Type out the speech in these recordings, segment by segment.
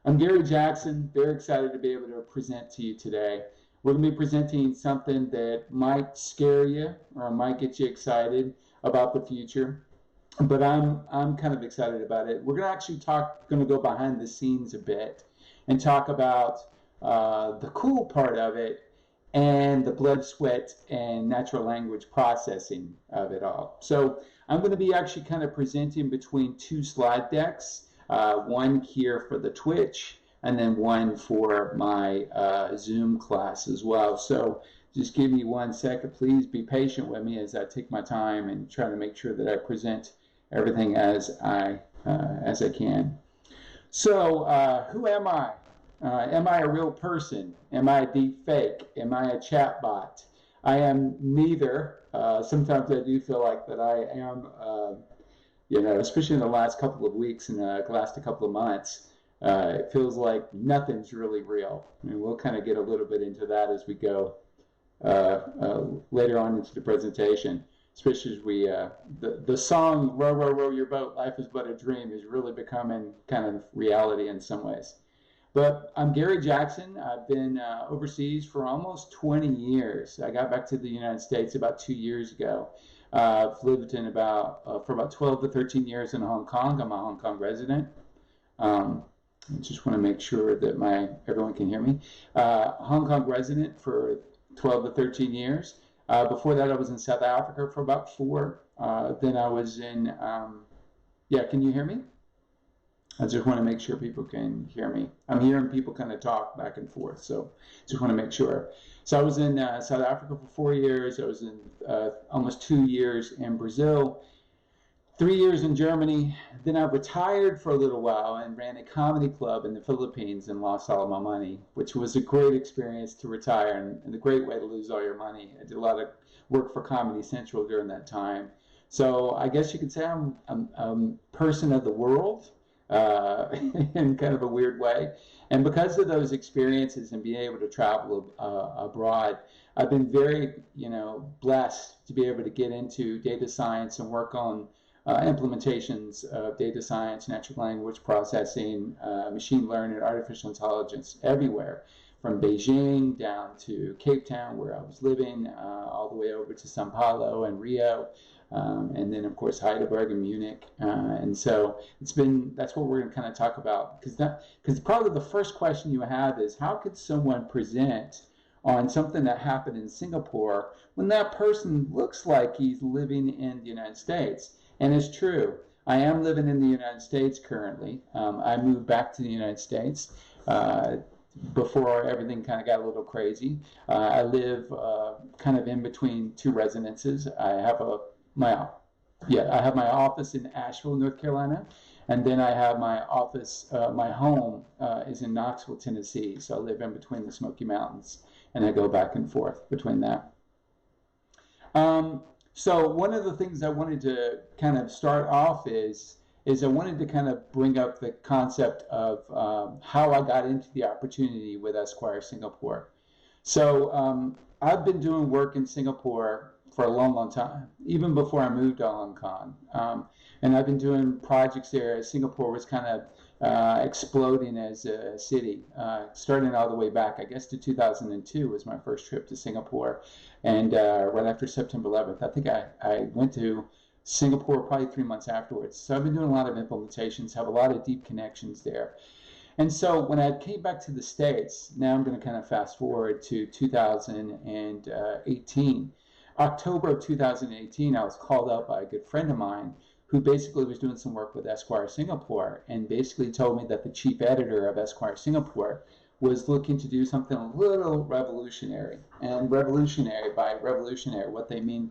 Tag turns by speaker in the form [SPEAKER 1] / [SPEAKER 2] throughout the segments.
[SPEAKER 1] I'm Gary Jackson, very excited to be able to present to you today. We're going to be presenting something that might scare you or might get you excited about the future, but I'm kind of excited about it. We're going to actually going to go behind the scenes a bit and talk about the cool part of it and the blood, sweat, and natural language processing of it all. So I'm going to be actually kind of presenting between two slide decks. One here for the Twitch, and then one for my Zoom class as well. So just give me 1 second. Please be patient with me as I take my time and try to make sure that I present everything as I can. So who am I? Am I a real person? Am I a deep fake? Am I a chat bot? I am neither. Sometimes I do feel like that I am especially in the last couple of weeks and the last couple of months, it feels like nothing's really real. And we'll kind of get a little bit into that as we go later on into the presentation, especially as we, the song, Row, Row, Row Your Boat, Life is But a Dream is really becoming kind of reality in some ways. But I'm Gary Jackson. I've been overseas for almost 20 years. I got back to the United States about 2 years ago. I've lived in for about 12 to 13 years in Hong Kong. I'm a Hong Kong resident. I just want to make sure that everyone can hear me. Hong Kong resident for 12 to 13 years. Before that, I was in South Africa for about 4. Then I was in, can you hear me? I just want to make sure people can hear me. I'm hearing people kind of talk back and forth, so just want to make sure. So I was in South Africa for 4 years. I was in almost 2 years in Brazil, 3 years in Germany. Then I retired for a little while and ran a comedy club in the Philippines and lost all of my money, which was a great experience to retire and a great way to lose all your money. I did a lot of work for Comedy Central during that time. So I guess you could say I'm a person of the world. In kind of a weird way. And because of those experiences and being able to travel abroad, I've been very, blessed to be able to get into data science and work on implementations of data science, natural language processing, machine learning, artificial intelligence everywhere, from Beijing down to Cape Town, where I was living, all the way over to Sao Paulo and Rio. And then, of course, Heidelberg and Munich. And so that's what we're going to kind of talk about. Because probably the first question you have is, how could someone present on something that happened in Singapore when that person looks like he's living in the United States? And it's true. I am living in the United States currently. I moved back to the United States before everything kind of got a little crazy. I live kind of in between two residences. I have my office in Asheville, North Carolina, and then I have my office, my home is in Knoxville, Tennessee. So I live in between the Smoky Mountains, and I go back and forth between that. So one of the things I wanted to kind of start off is I wanted to kind of bring up the concept of how I got into the opportunity with Esquire Singapore. So I've been doing work in Singapore for a long, long time, even before I moved to Hong Kong. And I've been doing projects there. Singapore was kind of exploding as a city, starting all the way back, I guess, to 2002 was my first trip to Singapore. And right after September 11th, I think I went to Singapore probably 3 months afterwards. So I've been doing a lot of implementations, have a lot of deep connections there. And so when I came back to the States, now I'm going to kind of fast forward to 2018. October of 2018, I was called up by a good friend of mine who basically was doing some work with Esquire Singapore and basically told me that the chief editor of Esquire Singapore was looking to do something a little revolutionary. And revolutionary, what they mean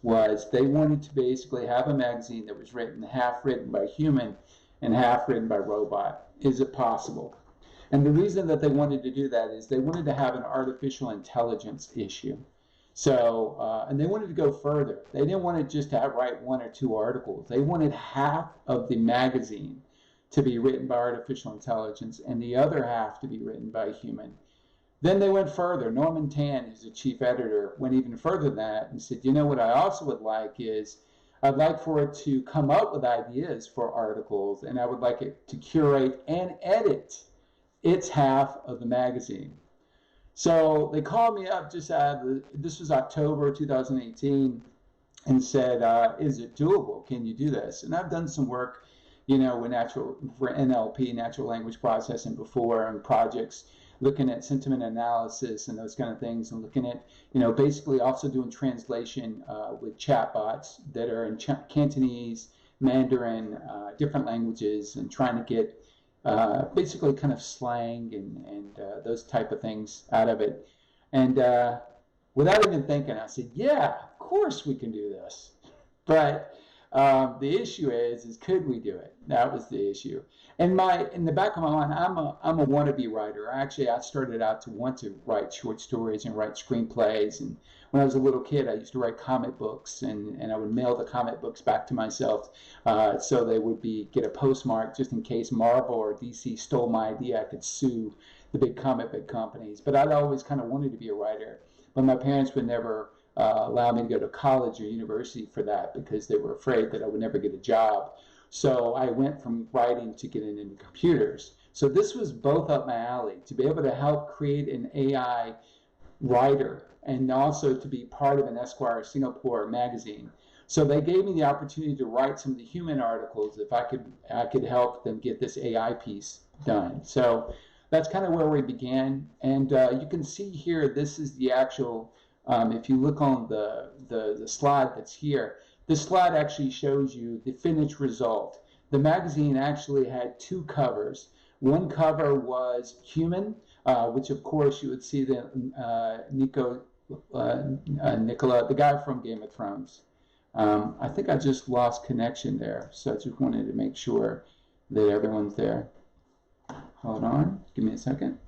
[SPEAKER 1] was they wanted to basically have a magazine that was half written by human and half written by robot. Is it possible? And the reason that they wanted to do that is they wanted to have an artificial intelligence issue. So, and they wanted to go further. They didn't want to just write 1 or 2 articles. They wanted half of the magazine to be written by artificial intelligence and the other half to be written by a human. Then they went further. Norman Tan, who's the chief editor, went even further than that and said, what I also would like is I'd like for it to come up with ideas for articles, and I would like it to curate and edit it's half of the magazine. So they called me up just this was October 2018, and said, is it doable? Can you do this? And I've done some work, for NLP, natural language processing before, and projects looking at sentiment analysis and those kind of things, and looking at, basically also doing translation with chatbots that are in Cantonese, Mandarin, different languages, and trying to get basically kind of slang and those type of things out of it. And without even thinking, I said, yeah, of course we can do this. But the issue is could we do it? That was the issue. And in the back of my mind, I'm a wannabe writer. I started out to want to write short stories and write screenplays. And when I was a little kid, I used to write comic books, and I would mail the comic books back to myself so they would get a postmark just in case Marvel or DC stole my idea. I could sue the big comic book companies. But I'd always kind of wanted to be a writer. But my parents would never allow me to go to college or university for that because they were afraid that I would never get a job. So I went from writing to getting into computers. So this was both up my alley, to be able to help create an AI writer and also to be part of an Esquire Singapore magazine. So they gave me the opportunity to write some of the human articles if I could help them get this AI piece done. So that's kind of where we began. And you can see here, this is the actual, if you look on the slide that's here, this slide actually shows you the finished result. The magazine actually had two covers. One cover was human, which of course you would see the Nicola, the guy from Game of Thrones. I think I just lost connection there, so I just wanted to make sure that everyone's there. Hold on, give me a second.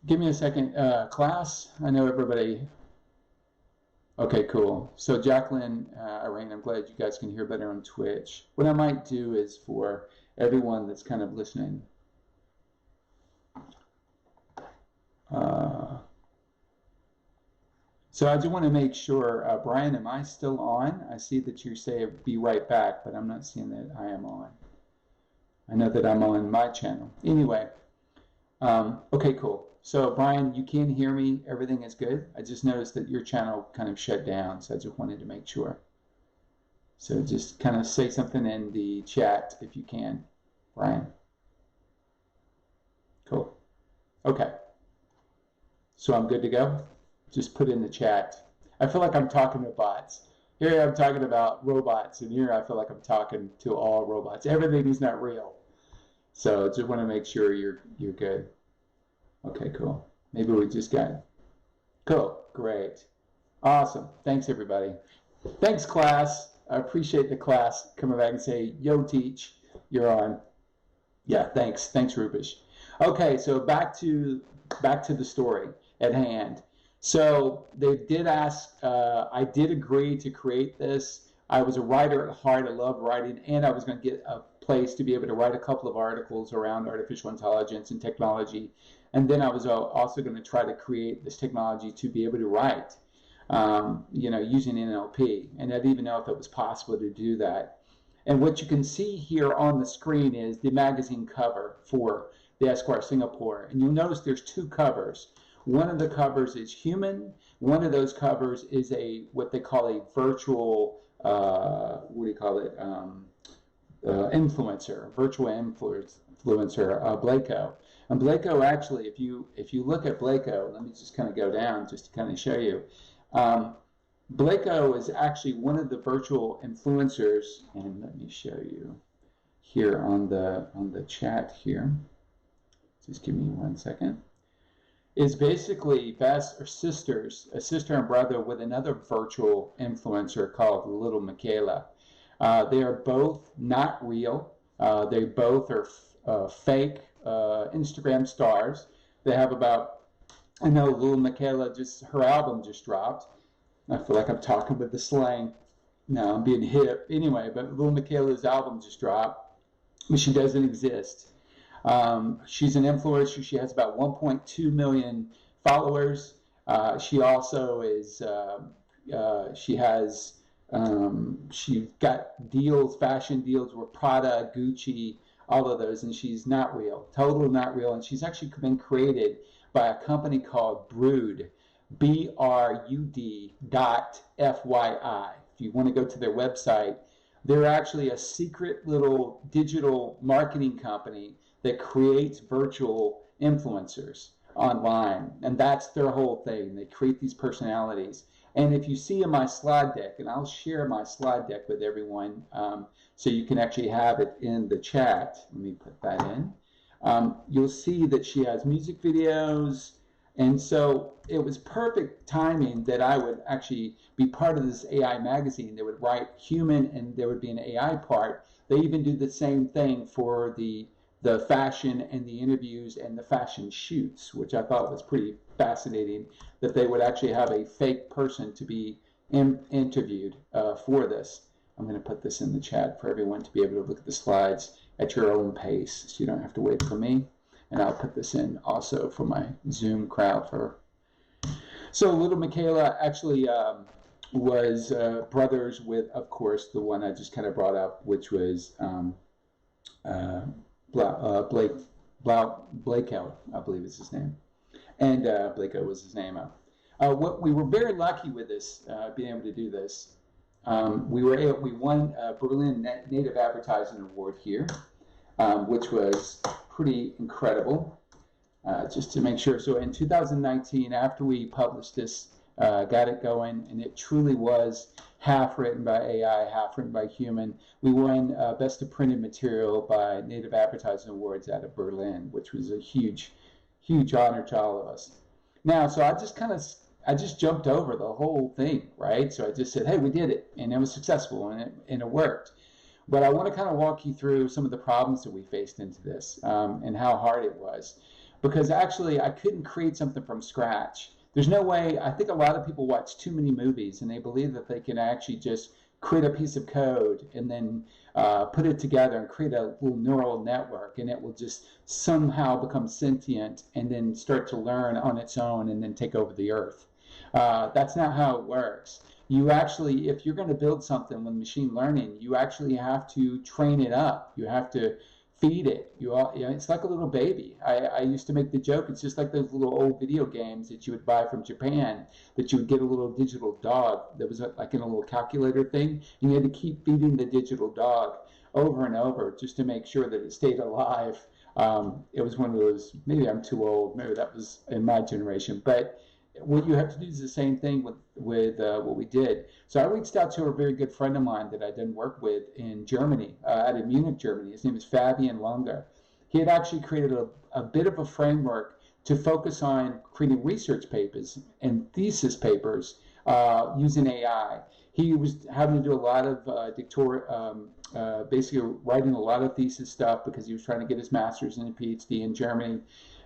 [SPEAKER 1] Give me a second, class. I know everybody. Okay, cool. So Jacqueline, Irene, I'm glad you guys can hear better on Twitch. What I might do is for everyone that's kind of listening. So I just want to make sure, Brian, am I still on? I see that you say be right back, but I'm not seeing that I am on. I know that I'm on my channel. Anyway, okay, cool. So Brian, you can hear me. Everything is good. I just noticed that your channel kind of shut down, so I just wanted to make sure. So just kind of say something in the chat if you can, Brian. Cool. Okay. So I'm good to go? Just put in the chat. I feel like I'm talking to bots. Here I'm talking about robots, and here I feel like I'm talking to all robots. Everything is not real. So just want to make sure you're good. Okay, cool. Maybe we just got it. Cool, great. Awesome. Thanks, everybody. Thanks, class. I appreciate the class coming back and say, yo, teach, you're on. Yeah, thanks. Thanks, Rupesh. Okay, so back to the story at hand. So they did ask, I did agree to create this. I was a writer at heart. I love writing, and I was going to get a place to be able to write a couple of articles around artificial intelligence and technology. And then I was also going to try to create this technology to be able to write, using NLP. And I didn't even know if it was possible to do that. And what you can see here on the screen is the magazine cover for the Esquire Singapore. And you'll notice there's two covers. One of the covers is human. One of those covers is what they call a virtual, influencer, virtual influencer, Blako. And Blako actually, if you look at Blako, let me just kind of go down just to kind of show you. Blako is actually one of the virtual influencers, and let me show you here on the chat here. Just give me 1 second. Is basically a sister and brother with another virtual influencer called Little Michaela. They are both not real. They both are fake Instagram stars. They have I know Little Michaela, her album just dropped. I feel like I'm talking with the slang. No, I'm being hip. Anyway, but Little Michaela's album just dropped, but she doesn't exist. She's an influencer. She has about 1.2 million followers. She also is, she's got deals, fashion deals with Prada, Gucci, all of those, and she's not real, totally not real. And she's actually been created by a company called Brood, BRUD.FYI. If you want to go to their website, they're actually a secret little digital marketing company that creates virtual influencers online. And that's their whole thing. They create these personalities. And if you see in my slide deck, and I'll share my slide deck with everyone so you can actually have it in the chat. Let me put that in. You'll see that she has music videos. And so it was perfect timing that I would actually be part of this AI magazine. They would write human and there would be an AI part. They even do the same thing for the fashion and the interviews and the fashion shoots, which I thought was pretty fascinating, that they would actually have a fake person to be interviewed for this. I'm going to put this in the chat for everyone to be able to look at the slides at your own pace, so you don't have to wait for me. And I'll put this in also for my Zoom crowd. So little Michaela actually was brothers with, of course, the one I just kind of brought up, which was Blakeo, I believe is his name. And Blakeo was his name. What we were very lucky with this, being able to do this. We won a Berlin Native Advertising Award here, which was pretty incredible. Just to make sure, so in 2019, after we published this, got it going, and it truly was half written by AI, half written by human. We won Best of Printed Material by Native Advertising Awards out of Berlin, which was a huge, huge honor to all of us. Now, so I just jumped over the whole thing, right? So I just said, hey, we did it, and it was successful, and it worked. But I want to kind of walk you through some of the problems that we faced into this and how hard it was. Because actually, I couldn't create something from scratch. There's no way. I think a lot of people watch too many movies and they believe that they can actually just create a piece of code and then put it together and create a little neural network, and it will just somehow become sentient and then start to learn on its own and then take over the earth. That's not how it works. You actually, if you're going to build something with machine learning, you actually have to train it up. You have to feed it. It's like a little baby. I used to make the joke, it's just like those little old video games that you would buy from Japan, that you would get a little digital dog that was like in a little calculator thing, and you had to keep feeding the digital dog over and over just to make sure that it stayed alive. It was one of those, maybe I'm too old, maybe that was in my generation, but what you have to do is the same thing with what we did. So I reached out to a very good friend of mine that I did work with in Germany, out of Munich, Germany. His name is Fabian Langer. He had actually created a bit of a framework to focus on creating research papers and thesis papers using AI. He was having to do a lot of basically writing a lot of thesis stuff because he was trying to get his master's and a PhD in Germany.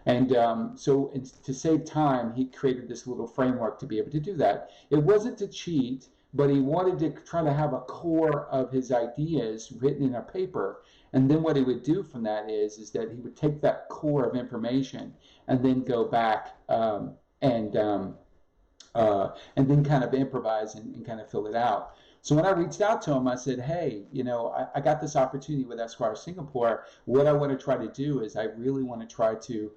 [SPEAKER 1] And so to save time, he created this little framework to be able to do that. It wasn't to cheat, but he wanted to try to have a core of his ideas written in a paper. And then what he would do from that is that he would take that core of information and then go back and then kind of improvise and kind of fill it out. So when I reached out to him, I said, hey, I got this opportunity with Esquire Singapore. What I want to try to do is I really want to try to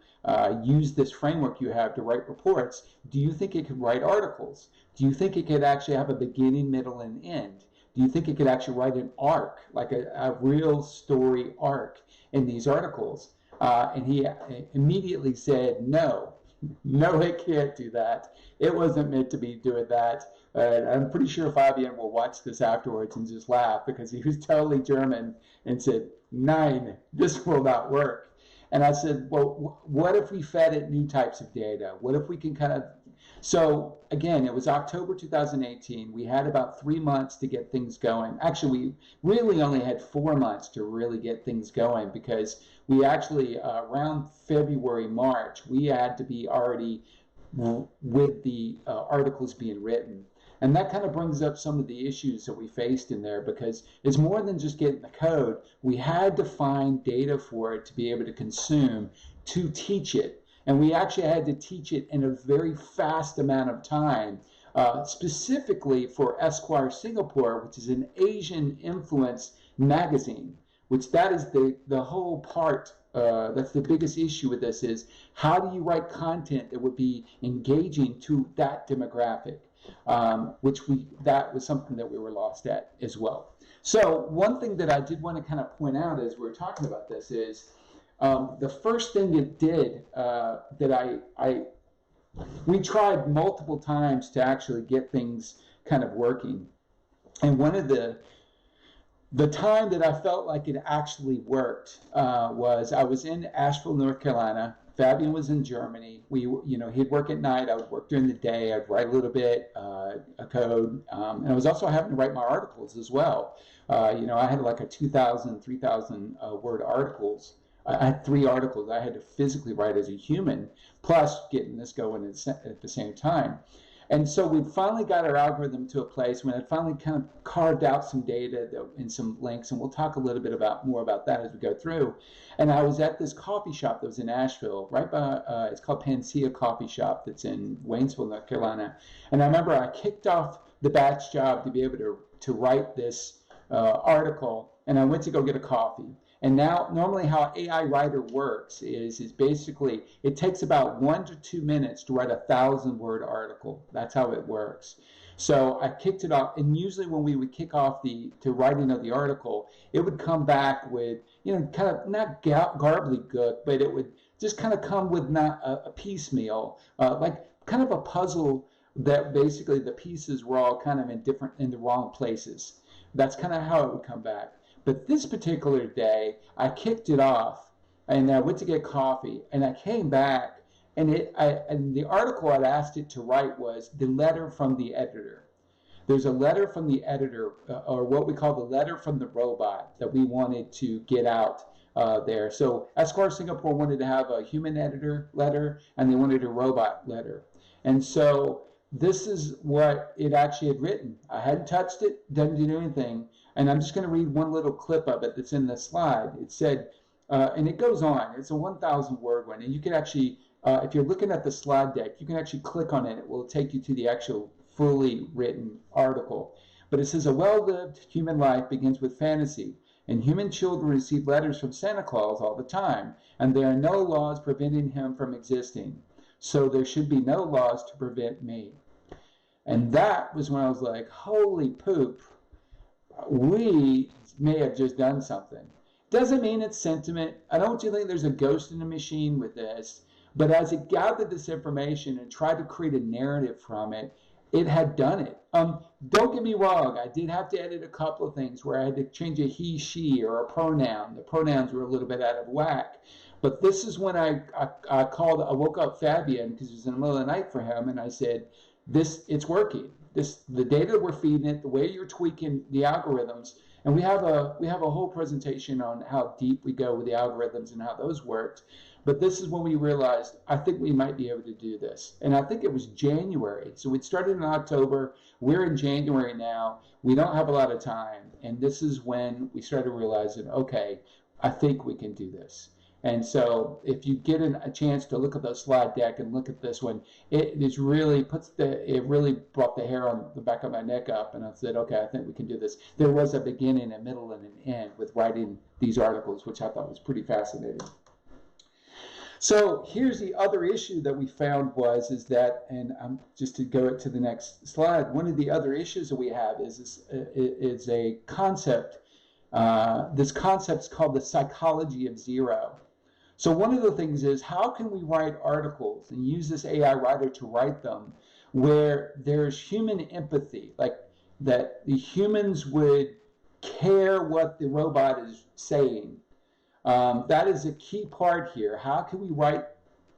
[SPEAKER 1] use this framework you have to write reports. Do you think it could write articles? Do you think it could actually have a beginning, middle, and end? Do you think it could actually write an arc, like a real story arc in these articles? And he immediately said, no, it can't do that. It wasn't meant to be doing that. I'm pretty sure Fabian will watch this afterwards and just laugh because he was totally German and said, "Nein, this will not work." And I said, well, what if we fed it new types of data? What if we can kind of... So again, it was October 2018. We had about 3 months to get things going. Actually, we really only had 4 months to really get things going because we actually, around February, March, we had to be already with the articles being written. And that kind of brings up some of the issues that we faced in there because it's more than just getting the code. We had to find data for it to be able to consume to teach it. And we actually had to teach it in a very fast amount of time, specifically for Esquire Singapore, which is an Asian-influenced magazine. which that is the whole part. That's the biggest issue with this is how do you write content that would be engaging to that demographic, that was something that we were lost at as well. So one thing that I did want to kind of point out as we're talking about this is the first thing it did we tried multiple times to actually get things kind of working. And one of the time that I felt like it actually worked was I was in Asheville, North Carolina. Fabian was in Germany. He'd work at night. I would work during the day. I'd write a little bit, a code. And I was also having to write my articles as well. I had like a 2,000, 3,000 word articles. I had 3 articles I had to physically write as a human, plus getting this going at the same time. And so we finally got our algorithm to a place when it finally kind of carved out some data and some links, and we'll talk a little bit more about that as we go through. And I was at this coffee shop that was in Asheville, right by, it's called Panacea Coffee Shop that's in Waynesville, North Carolina. And I remember I kicked off the batch job to be able to write this article, and I went to go get a coffee. And now, normally how AI Writer works is basically, it takes about 1 to 2 minutes to write a 1,000-word article. That's how it works. So I kicked it off, and usually when we would kick off the writing of the article, it would come back with, kind of not gobbledygook, but it would just kind of come with not a piecemeal, like kind of a puzzle that basically the pieces were all kind of in the wrong places. That's kind of how it would come back. But this particular day, I kicked it off, and I went to get coffee, and I came back, and the article I'd asked it to write was the letter from the editor. There's a letter from the editor, or what we call the letter from the robot, that we wanted to get out there. So Esquire Singapore wanted to have a human editor letter, and they wanted a robot letter. And so this is what it actually had written. I hadn't touched it, doesn't do anything. And I'm just going to read one little clip of it that's in the slide. It said, and it goes on, it's a 1,000-word one. And you can actually, if you're looking at the slide deck, you can actually click on it. It will take you to the actual fully written article. But it says, a well-lived human life begins with fantasy. And human children receive letters from Santa Claus all the time. And there are no laws preventing him from existing. So there should be no laws to prevent me. And that was when I was like, holy poop. We may have just done something. Doesn't mean it's sentiment. I don't think there's a ghost in the machine with this. But as it gathered this information and tried to create a narrative from it, it had done it. Don't get me wrong. I did have to edit a couple of things where I had to change a he, she, or a pronoun. The pronouns were a little bit out of whack. But this is when I woke up Fabian, because it was in the middle of the night for him, and I said, it's working. The data we're feeding it, the way you're tweaking the algorithms, and we have a whole presentation on how deep we go with the algorithms and how those worked. But this is when we realized, I think we might be able to do this. And I think it was January. So we started in October. We're in January now. We don't have a lot of time. And this is when we started realizing, okay, I think we can do this. And so if you get a chance to look at the slide deck and look at this one, it really brought the hair on the back of my neck up, and I said, okay, I think we can do this. There was a beginning, a middle, and an end with writing these articles, which I thought was pretty fascinating. So here's the other issue that we found is that, and just to go to the next slide, one of the other issues that we have is a concept. This concept is called the psychology of zero. So one of the things is, how can we write articles and use this AI writer to write them where there's human empathy, like that the humans would care what the robot is saying? That is a key part here. How can we write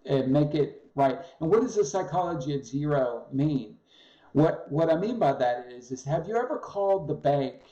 [SPEAKER 1] and make it right? And what does the psychology of zero mean? What I mean by that is have you ever called the bank?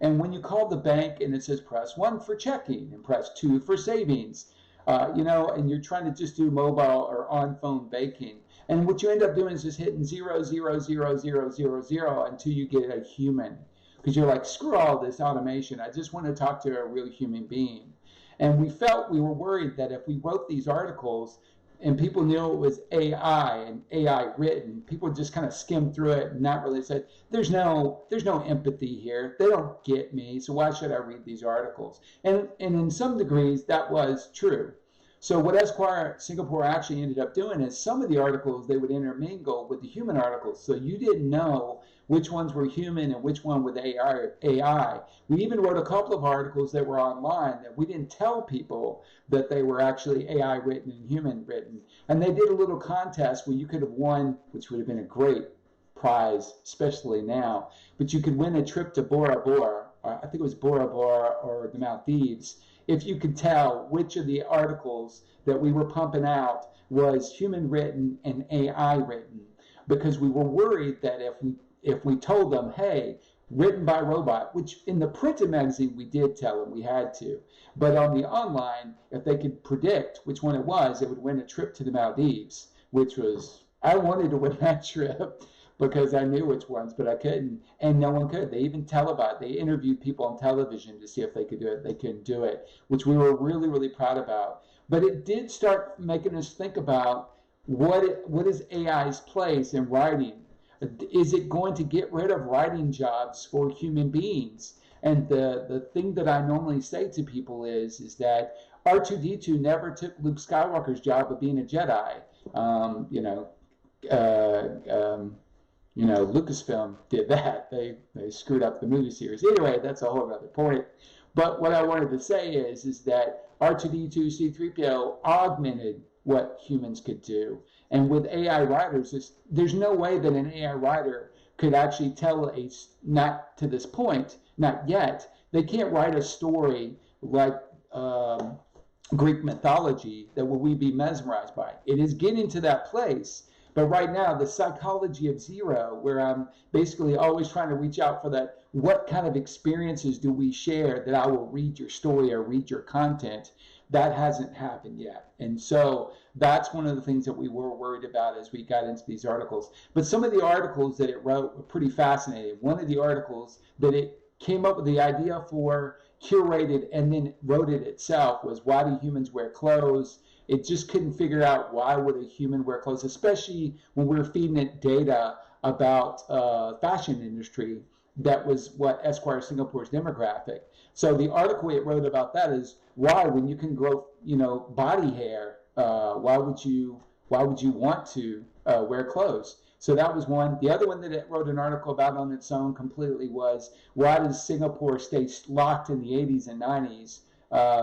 [SPEAKER 1] And when you call the bank and it says press 1 for checking and press 2 for savings, and you're trying to just do mobile or on-phone banking. And what you end up doing is just hitting 0, 0, 0, 0, 0, 0 until you get a human. Because you're like, screw all this automation. I just want to talk to a real human being. And we were worried that if we wrote these articles, and people knew it was AI and AI written, people just kind of skimmed through it and not really said, there's no empathy here. They don't get me, so why should I read these articles? And in some degrees, that was true. So what Esquire Singapore actually ended up doing is some of the articles they would intermingle with the human articles, so you didn't know which ones were human and which one with AI. We even wrote a couple of articles that were online that we didn't tell people that they were actually AI written and human written. And they did a little contest where you could have won, which would have been a great prize, especially now, but you could win a trip to Bora Bora, I think it was Bora Bora or the Maldives, if you could tell which of the articles that we were pumping out was human written and AI written, because we were worried that if we told them, hey, written by robot, which in the printed magazine we did tell them, we had to, but on the online, if they could predict which one it was, it would win a trip to the Maldives, which was, I wanted to win that trip because I knew which ones, but I couldn't, and no one could. They even televised. They interviewed people on television to see if they could do it. They couldn't do it, which we were really, really proud about. But it did start making us think about what is AI's place in writing? Is it going to get rid of writing jobs for human beings? And the thing that I normally say to people is that R2-D2 never took Luke Skywalker's job of being a Jedi. Lucasfilm did that. They screwed up the movie series. Anyway, that's a whole other point. But what I wanted to say is that R2-D2 C-3PO augmented what humans could do. And with AI writers, there's no way that an AI writer could actually tell not to this point, not yet. They can't write a story like Greek mythology that will we be mesmerized by. It is getting to that place. But right now, the psychology of zero, where I'm basically always trying to reach out for that, what kind of experiences do we share that I will read your story or read your content, that hasn't happened yet. And so that's one of the things that we were worried about as we got into these articles. But some of the articles that it wrote were pretty fascinating. One of the articles that it came up with the idea for, curated, and then wrote it itself was, why do humans wear clothes? It just couldn't figure out why would a human wear clothes, especially when we were feeding it data about fashion industry. That was what Esquire Singapore's demographic. So the article it wrote about that is, why, when you can grow, body hair, why would you want to wear clothes? So that was one. The other one that it wrote an article about on its own completely was, why does Singapore stay locked in the 80s and 90s,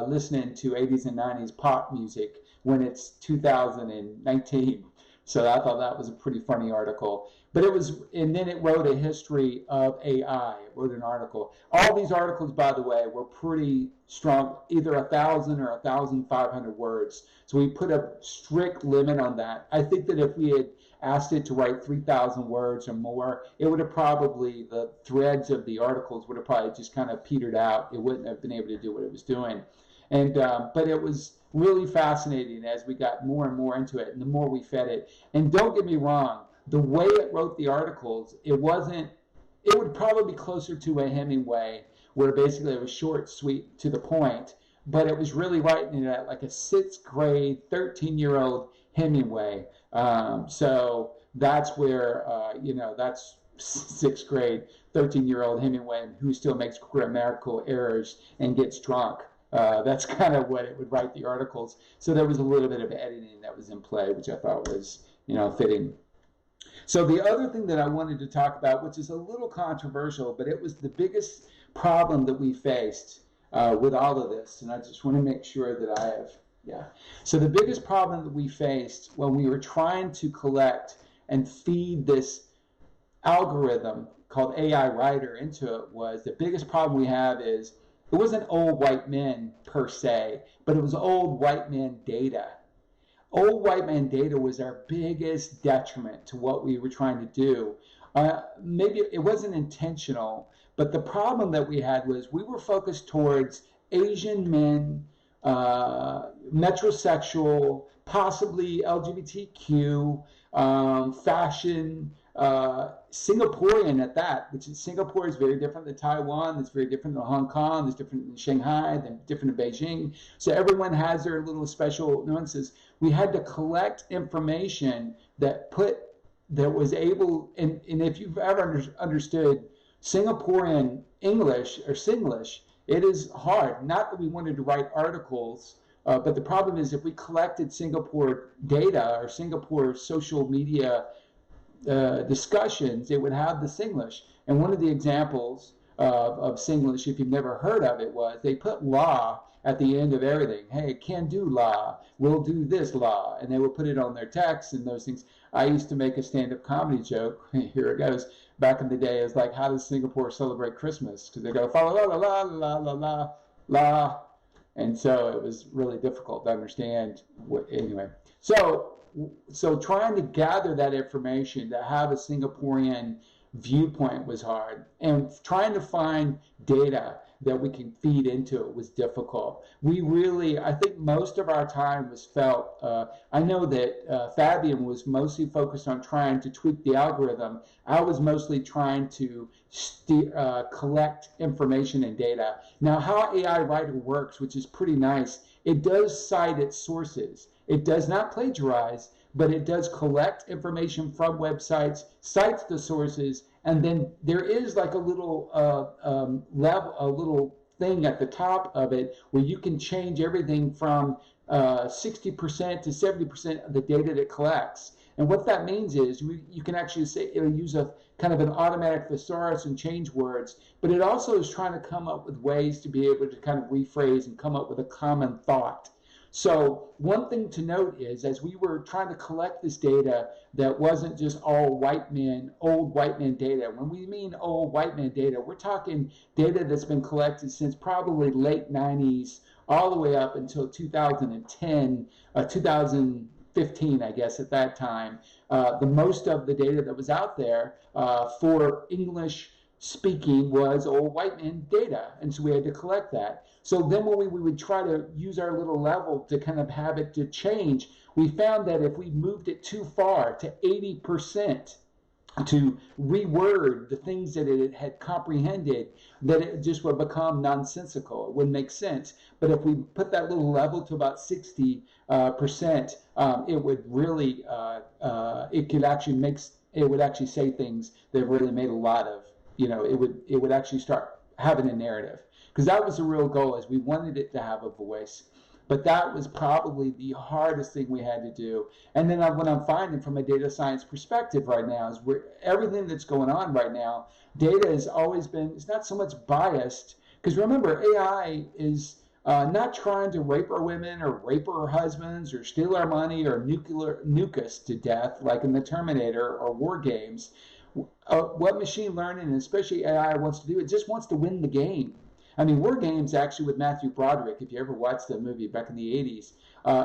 [SPEAKER 1] listening to 80s and 90s pop music when it's 2019? So I thought that was a pretty funny article. But and then it wrote a history of AI. It wrote an article. All these articles, by the way, were pretty strong, either 1,000 or 1,500 words. So we put a strict limit on that. I think that if we had asked it to write 3,000 words or more, it would have probably, the threads of the articles would have probably just kind of petered out. It wouldn't have been able to do what it was doing. And but it was really fascinating as we got more and more into it, and the more we fed it. And don't get me wrong, the way it wrote the articles, it would probably be closer to a Hemingway, where basically it was short, sweet, to the point, but it was really writing it at like a 6th grade, 13-year-old Hemingway. So that's where, that's 6th grade, 13-year-old Hemingway who still makes grammatical errors and gets drunk. That's kind of what it would write the articles. So there was a little bit of editing that was in play, which I thought was, fitting. So the other thing that I wanted to talk about, which is a little controversial, but it was the biggest problem that we faced with all of this, and I just want to make sure that I have, So the biggest problem that we faced when we were trying to collect and feed this algorithm called AI Writer into it was, the biggest problem we have is, it wasn't old white men per se, but it was old white men data. Old white man data was our biggest detriment to what we were trying to do. Maybe it wasn't intentional, but the problem that we had was we were focused towards Asian men, metrosexual, possibly LGBTQ, fashion, Singaporean at that, which is Singapore is very different than Taiwan, it's very different than Hong Kong, it's different than Shanghai, then different than Beijing. So everyone has their little special nuances. We had to collect information that was able, and if you've ever understood Singaporean English or Singlish, it is hard. Not that we wanted to write articles, but the problem is if we collected Singapore data or Singapore social media discussions, it would have the Singlish. And one of the examples of Singlish, if you've never heard of it, was they put law at the end of everything. Hey, can do law, we'll do this law. And they would put it on their text and those things. I used to make a stand-up comedy joke. Here it goes. Back in the day, it's like, how does Singapore celebrate Christmas? Because they go, la la la la la la la. And so it was really difficult to understand. Anyway, so trying to gather that information to have a Singaporean viewpoint was hard, and trying to find data that we can feed into it was difficult. I think most of our time was felt, I know that Fabian was mostly focused on trying to tweak the algorithm. I was mostly trying to collect information and data. Now, how AI Writer works, which is pretty nice, it does cite its sources. It does not plagiarize, but it does collect information from websites, cites the sources, and then there is like a little a little thing at the top of it where you can change everything from 60% to 70% of the data that it collects. And what that means is you can actually say it'll use a kind of an automatic thesaurus and change words, but it also is trying to come up with ways to be able to kind of rephrase and come up with a common thought. So one thing to note is, as we were trying to collect this data that wasn't just all old white men data. When we mean old white man data, we're talking data that's been collected since probably late 90s all the way up until 2010, 2015, I guess, at that time. The most of the data that was out there for English speaking was old white man data, and so we had to collect that. So then when we would try to use our little level to kind of have it to change, we found that if we moved it too far to 80% to reword the things that it had comprehended, that it just would become nonsensical. It wouldn't make sense. But if we put that little level to about 60%, it would really, it would actually say things that really made a lot of, it would actually start having a narrative. Because that was the real goal, is we wanted it to have a voice. But that was probably the hardest thing we had to do. And then what I'm finding from a data science perspective right now is everything that's going on right now, data has always been, it's not so much biased. Because remember, AI is not trying to rape our women or rape our husbands or steal our money or nuke us to death like in the Terminator or war games. What machine learning, and especially AI, wants to do, it just wants to win the game. I mean, War Games, actually, with Matthew Broderick, if you ever watched the movie back in the 80s,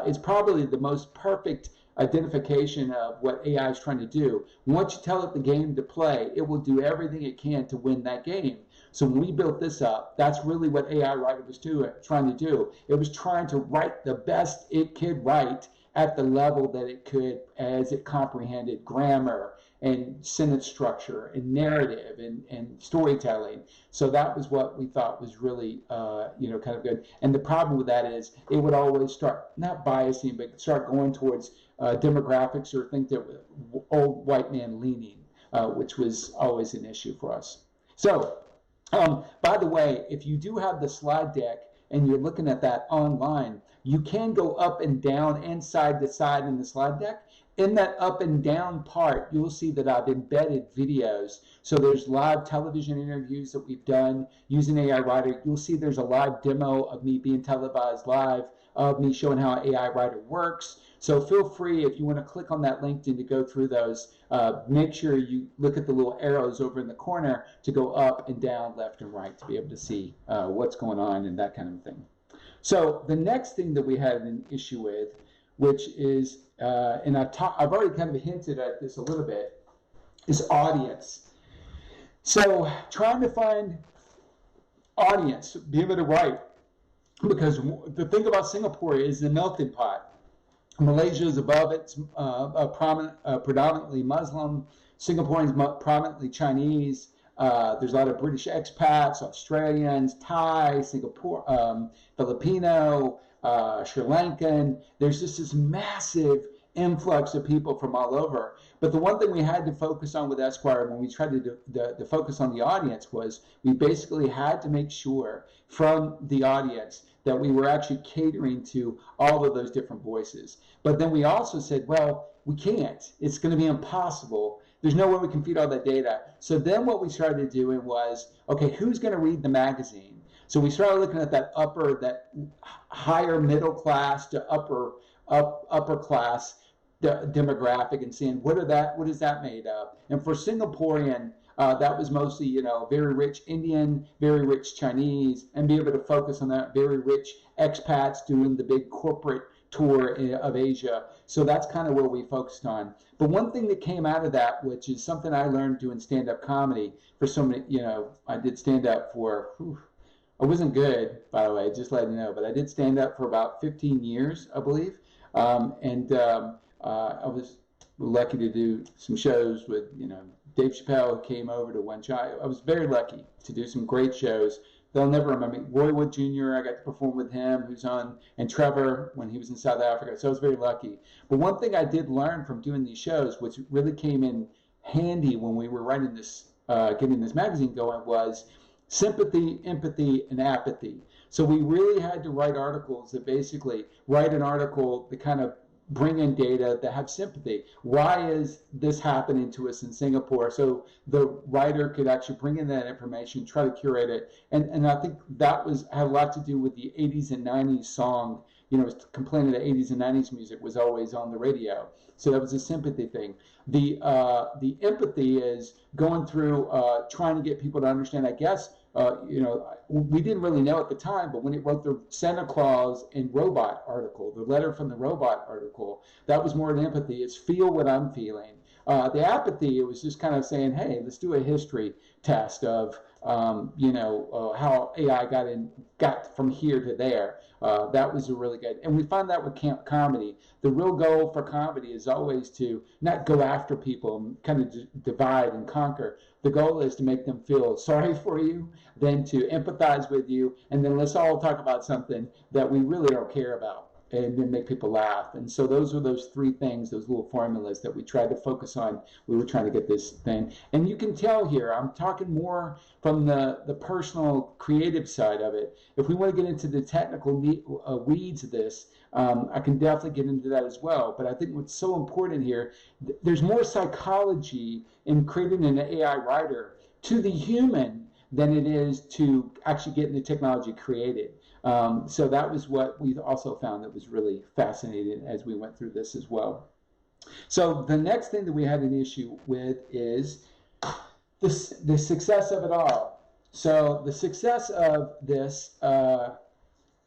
[SPEAKER 1] it's probably the most perfect identification of what AI is trying to do. Once you tell it the game to play, it will do everything it can to win that game. So when we built this up, that's really what AI Writer was trying to do. It was trying to write the best it could write at the level that it could, as it comprehended grammar and sentence structure and narrative and storytelling. So that was what we thought was really, kind of good. And the problem with that is it would always start, not biasing, but start going towards demographics or think that old white man leaning, which was always an issue for us. So, by the way, if you do have the slide deck and you're looking at that online, you can go up and down and side to side in the slide deck. In that up and down part, you'll see that I've embedded videos. So there's live television interviews that we've done using AI Writer. You'll see there's a live demo of me being televised live, of me showing how AI Writer works. So feel free, if you want to click on that link to go through those, make sure you look at the little arrows over in the corner to go up and down, left and right, to be able to see what's going on and that kind of thing. So the next thing that we had an issue with, which is, and I've already kind of hinted at this a little bit, is audience. So trying to find audience, be able to write, because the thing about Singapore is the melting pot. Malaysia is above it, predominantly Muslim. Singaporeans, prominently Chinese. There's a lot of British expats, Australians, Thai, Filipino, Sri Lankan. There's just this massive influx of people from all over. But the one thing we had to focus on with Esquire when we tried to focus on the audience was we basically had to make sure from the audience that we were actually catering to all of those different voices. But then we also said, well, we can't. It's going to be impossible. There's no way we can feed all that data. So then what we started doing was, okay, who's going to read the magazine? So we started looking at that higher middle class to upper class demographic and seeing what is that made of. And for Singaporean, that was mostly, very rich Indian, very rich Chinese, and be able to focus on that very rich expats doing the big corporate tour of Asia. So that's kind of where we focused on. But one thing that came out of that, which is something I learned doing stand-up comedy for so many, I did stand-up I wasn't good, by the way, just letting you know, but I did stand-up for about 15 years, I believe. I was lucky to do some shows with, Dave Chappelle came over to one shot. I was very lucky to do some great shows. They'll never remember me. Roy Wood Jr., I got to perform with him, and Trevor when he was in South Africa. So I was very lucky. But one thing I did learn from doing these shows, which really came in handy when we were writing this, getting this magazine going, was sympathy, empathy, and apathy. So we really had to write articles that basically write an article that kind of bring in data that have sympathy. Why is this happening to us in Singapore? So the writer could actually bring in that information, try to curate it. And I think that had a lot to do with the 80s and 90s song. Complaining that 80s and 90s music was always on the radio. So that was a sympathy thing. The empathy is going through trying to get people to understand, I guess, we didn't really know at the time, but when it wrote the Santa Claus and Robot article, the letter from the robot article, that was more an empathy. It's feel what I'm feeling. The apathy, it was just kind of saying, hey, let's do a history test of, how AI got from here to there. That was a really good, and we find that with comedy. The real goal for comedy is always to not go after people and kind of divide and conquer. The goal is to make them feel sorry for you, then to empathize with you, and then let's all talk about something that we really don't care about, and then make people laugh. And so those are those three things, those little formulas that we tried to focus on. We were trying to get this thing. And you can tell here, I'm talking more from the personal creative side of it. If we want to get into the technical weeds of this, I can definitely get into that as well. But I think what's so important here, there's more psychology in creating an AI writer to the human than it is to actually getting the technology created. So that was what we also found that was really fascinating as we went through this as well. So the next thing that we had an issue with is the success of it all. So the success of this,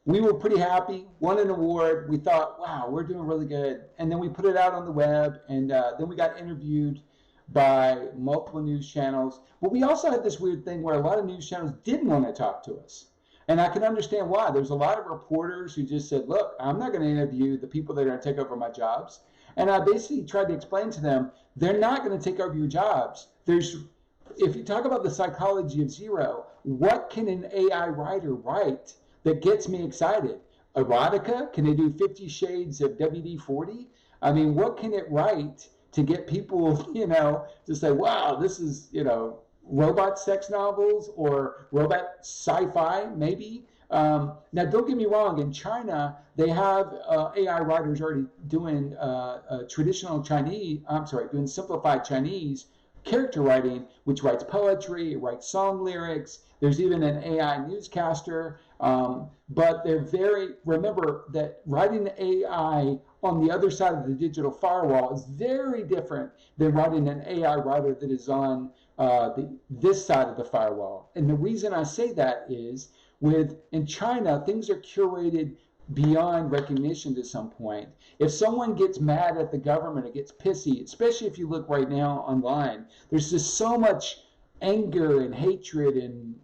[SPEAKER 1] we were pretty happy, won an award. We thought, wow, we're doing really good. And then we put it out on the web, and then we got interviewed by multiple news channels. But we also had this weird thing where a lot of news channels didn't want to talk to us. And I can understand why. There's a lot of reporters who just said, look, I'm not going to interview the people that are going to take over my jobs. And I basically tried to explain to them, they're not going to take over your jobs. If you talk about the psychology of zero, what can an AI writer write that gets me excited? Erotica? Can they do 50 Shades of WD-40? I mean, what can it write to get people, to say, wow, this is, robot sex novels or robot sci-fi, maybe. Now, don't get me wrong. In China, they have AI writers already doing doing simplified Chinese character writing, which writes poetry, it writes song lyrics. There's even an AI newscaster. But remember that writing AI on the other side of the digital firewall is very different than writing an AI writer that is on this side of the firewall. And the reason I say that is in China, things are curated beyond recognition to some point. If someone gets mad at the government or gets pissy, especially if you look right now online, there's just so much anger and hatred and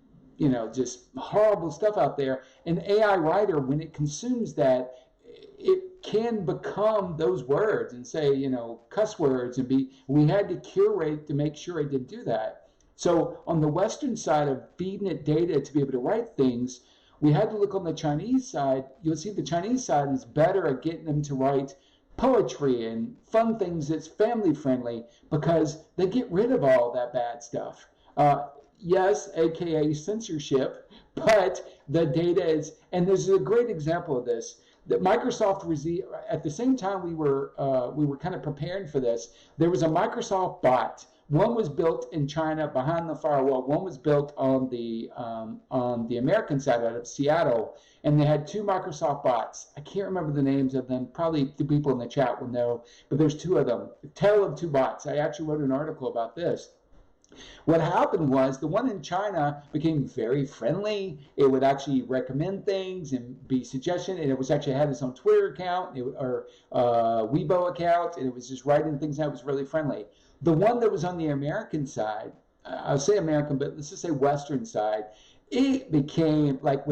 [SPEAKER 1] just horrible stuff out there. An AI writer, when it consumes that, it can become those words and say, cuss words we had to curate to make sure it didn't do that. So on the Western side of feeding it data to be able to write things, we had to look on the Chinese side. You'll see the Chinese side is better at getting them to write poetry and fun things that's family friendly because they get rid of all that bad stuff. Yes, aka censorship, but the data is, and there's a great example of this. That Microsoft was at the same time we were kind of preparing for this. There was a Microsoft bot. One was built in China behind the firewall. One was built on the American side out of Seattle, and they had two Microsoft bots. I can't remember the names of them. Probably the people in the chat will know, but there's two of them. Tale of two bots. I actually wrote an article about this. What happened was the one in China became very friendly. It would actually recommend things and be suggestion, and it was actually had its own Twitter account or Weibo account, and it was just writing things that was really friendly. The one that was on the American side, I'll say American, but let's just say Western side, it became like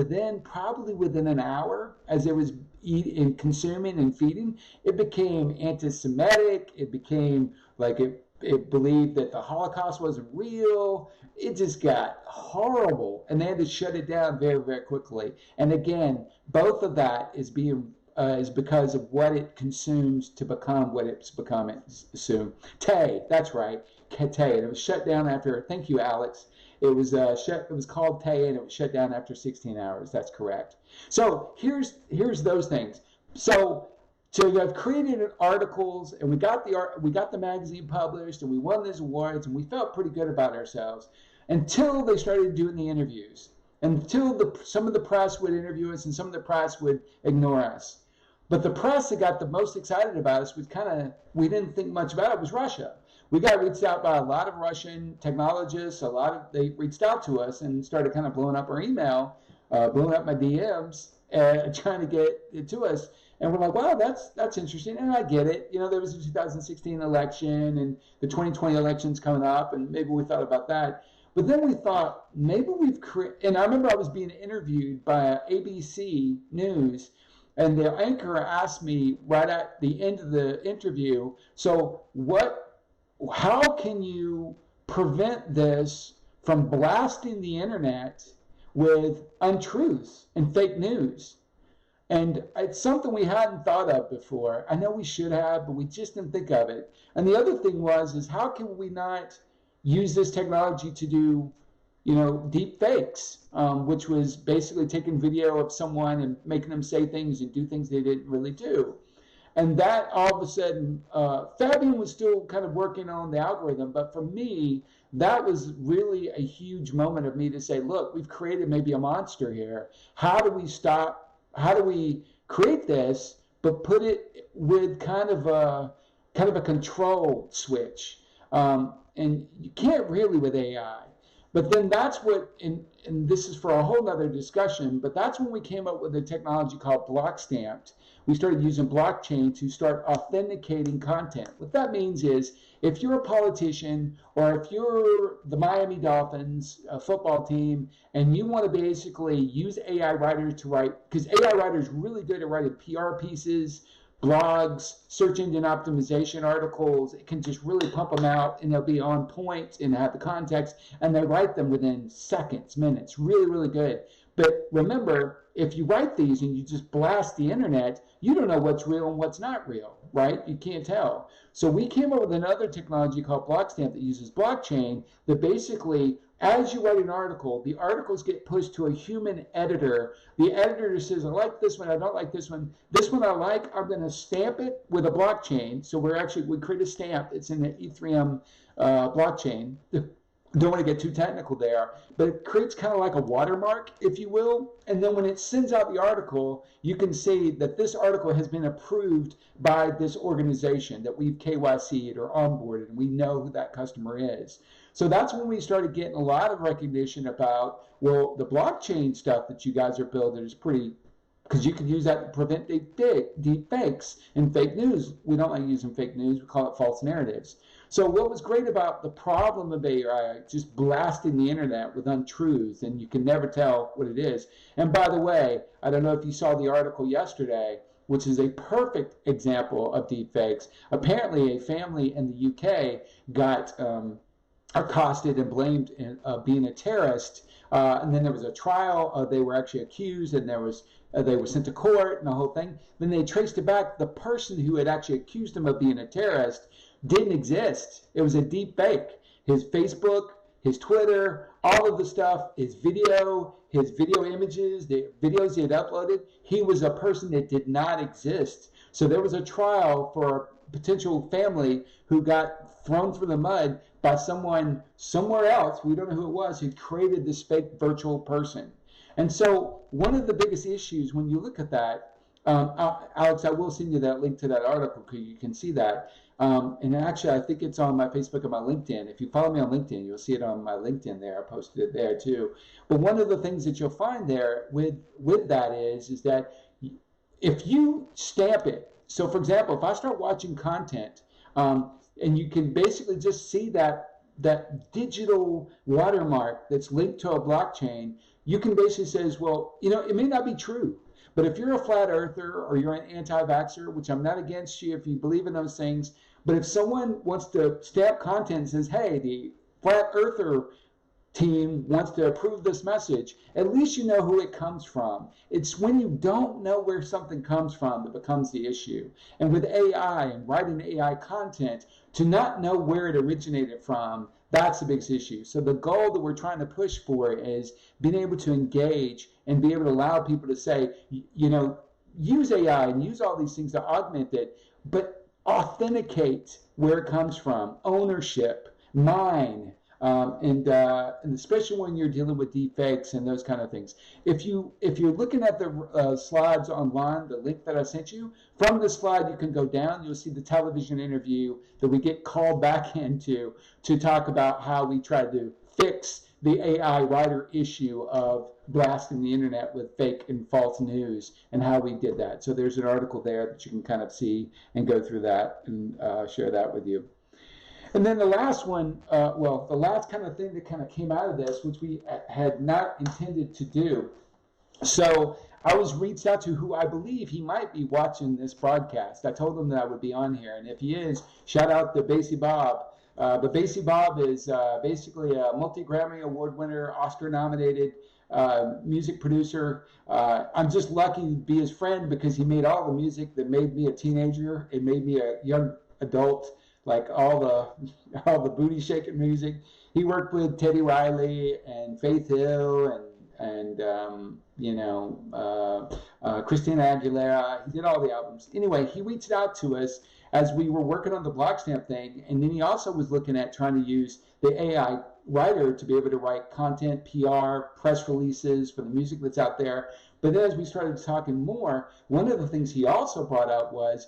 [SPEAKER 1] probably within an hour as it was eating, consuming and feeding, it became anti-Semitic. It became like it believed that the Holocaust wasn't real. It just got horrible, and they had to shut it down very, very quickly. And again, both of that is because of what it consumes to become what it's becoming soon. Tay, that's right, Tay. And it was shut down after. Thank you, Alex. It was It was called Tay, and it was shut down after 16 hours. That's correct. So here's those things. So I've created articles, and we got the magazine published, and we won these awards, and we felt pretty good about ourselves until they started doing the interviews. Until some of the press would interview us, and some of the press would ignore us. But the press that got the most excited about us was we didn't think much about it, was Russia. We got reached out by a lot of Russian technologists. They reached out to us and started kind of blowing up our email, blowing up my DMs, trying to get it to us. And we're like, wow, that's interesting. And I get it. There was the 2016 election and the 2020 election's coming up, and maybe we thought about that. But then we thought, maybe and I remember I was being interviewed by ABC News, and the anchor asked me right at the end of the interview, so how can you prevent this from blasting the internet with untruths and fake news? And it's something we hadn't thought of before. I know we should have, but we just didn't think of it. And the other thing is how can we not use this technology to do, deep fakes, which was basically taking video of someone and making them say things and do things they didn't really do. And that all of a sudden, Fabian was still kind of working on the algorithm, but for me, that was really a huge moment of me to say, look, we've created maybe a monster here. How do we create this, but put it with kind of a control switch? And you can't really with AI. But then that's what, and this is for a whole nother discussion, but that's when we came up with a technology called block stamped. We started using blockchain to start authenticating content. What that means is if you're a politician or if you're the Miami Dolphins football team and you want to basically use AI writers to write, because AI writers are really good at writing PR pieces, blogs, search engine optimization articles. It can just really pump them out, and they'll be on point and have the context, and they write them within seconds, minutes. Really, really good. But remember, if you write these and you just blast the internet, you don't know what's real and what's not real, right? You can't tell. So we came up with another technology called Blockstamp that uses blockchain that basically, as you write an article, the articles get pushed to a human editor. The editor says, I like this one, I don't like this one. This one I like, I'm going to stamp it with a blockchain. So we create a stamp. It's in the E3M blockchain. Don't want to get too technical there, but it creates kind of like a watermark, if you will. And then when it sends out the article, you can see that this article has been approved by this organization that we've KYC'd or onboarded, and we know who that customer is. So that's when we started getting a lot of recognition about, well, the blockchain stuff that you guys are building is pretty, because you can use that to prevent deep fakes and fake news. We don't like using fake news. We call it false narratives. So what was great about the problem of AI, just blasting the internet with untruths, and you can never tell what it is. And by the way, I don't know if you saw the article yesterday, which is a perfect example of deepfakes. Apparently, a family in the UK got accosted and blamed of being a terrorist. And then there was a trial. They were actually accused, and they were sent to court and the whole thing. Then they traced it back. The person who had actually accused him of being a terrorist didn't exist. It was a deep fake. His Facebook, his Twitter, all of the stuff, his video images, the videos he had uploaded, he was a person that did not exist. So there was a trial for a potential family who got thrown through the mud by someone somewhere else, we don't know who it was, who created this fake virtual person. And so one of the biggest issues when you look at that, Alex, I will send you that link to that article because you can see that. And actually, I think it's on my Facebook and my LinkedIn. If you follow me on LinkedIn, you'll see it on my LinkedIn there. I posted it there too. But one of the things that you'll find there with that is that if you stamp it, so for example, if I start watching content, and you can basically just see that digital watermark that's linked to a blockchain, you can basically say, well, it may not be true, but if you're a flat earther or you're an anti-vaxxer, which I'm not against you if you believe in those things, but if someone wants to stamp content and says, hey, the flat earther team wants to approve this message, at least you know who it comes from. It's when you don't know where something comes from that becomes the issue. And with AI and writing AI content, to not know where it originated from, that's the biggest issue. So the goal that we're trying to push for is being able to engage and be able to allow people to say, use AI and use all these things to augment it, but authenticate where it comes from, ownership, mine, and especially when you're dealing with deepfakes and those kind of things. If you're looking at the slides online, the link that I sent you, from the slide you can go down, you'll see the television interview that we get called back into to talk about how we try to fix the AI writer issue of blasting the internet with fake and false news and how we did that. So there's an article there that you can kind of see and go through that and share that with you. And then the last one, the last kind of thing that kind of came out of this, which we had not intended to do. So I was reached out to who I believe he might be watching this broadcast. I told him that I would be on here. And if he is, shout out to Basie Bob. But Basie Bob is basically a multi-Grammy Award winner, Oscar-nominated music producer. I'm just lucky to be his friend because he made all the music that made me a teenager. It made me a young adult. Like all the booty shaking music. He worked with Teddy Riley and Faith Hill and Christina Aguilera. He did all the albums. Anyway, he reached out to us as we were working on the Blockstamp thing, and then he also was looking at trying to use the AI writer to be able to write content, PR, press releases for the music that's out there. But then as we started talking more, one of the things he also brought up was,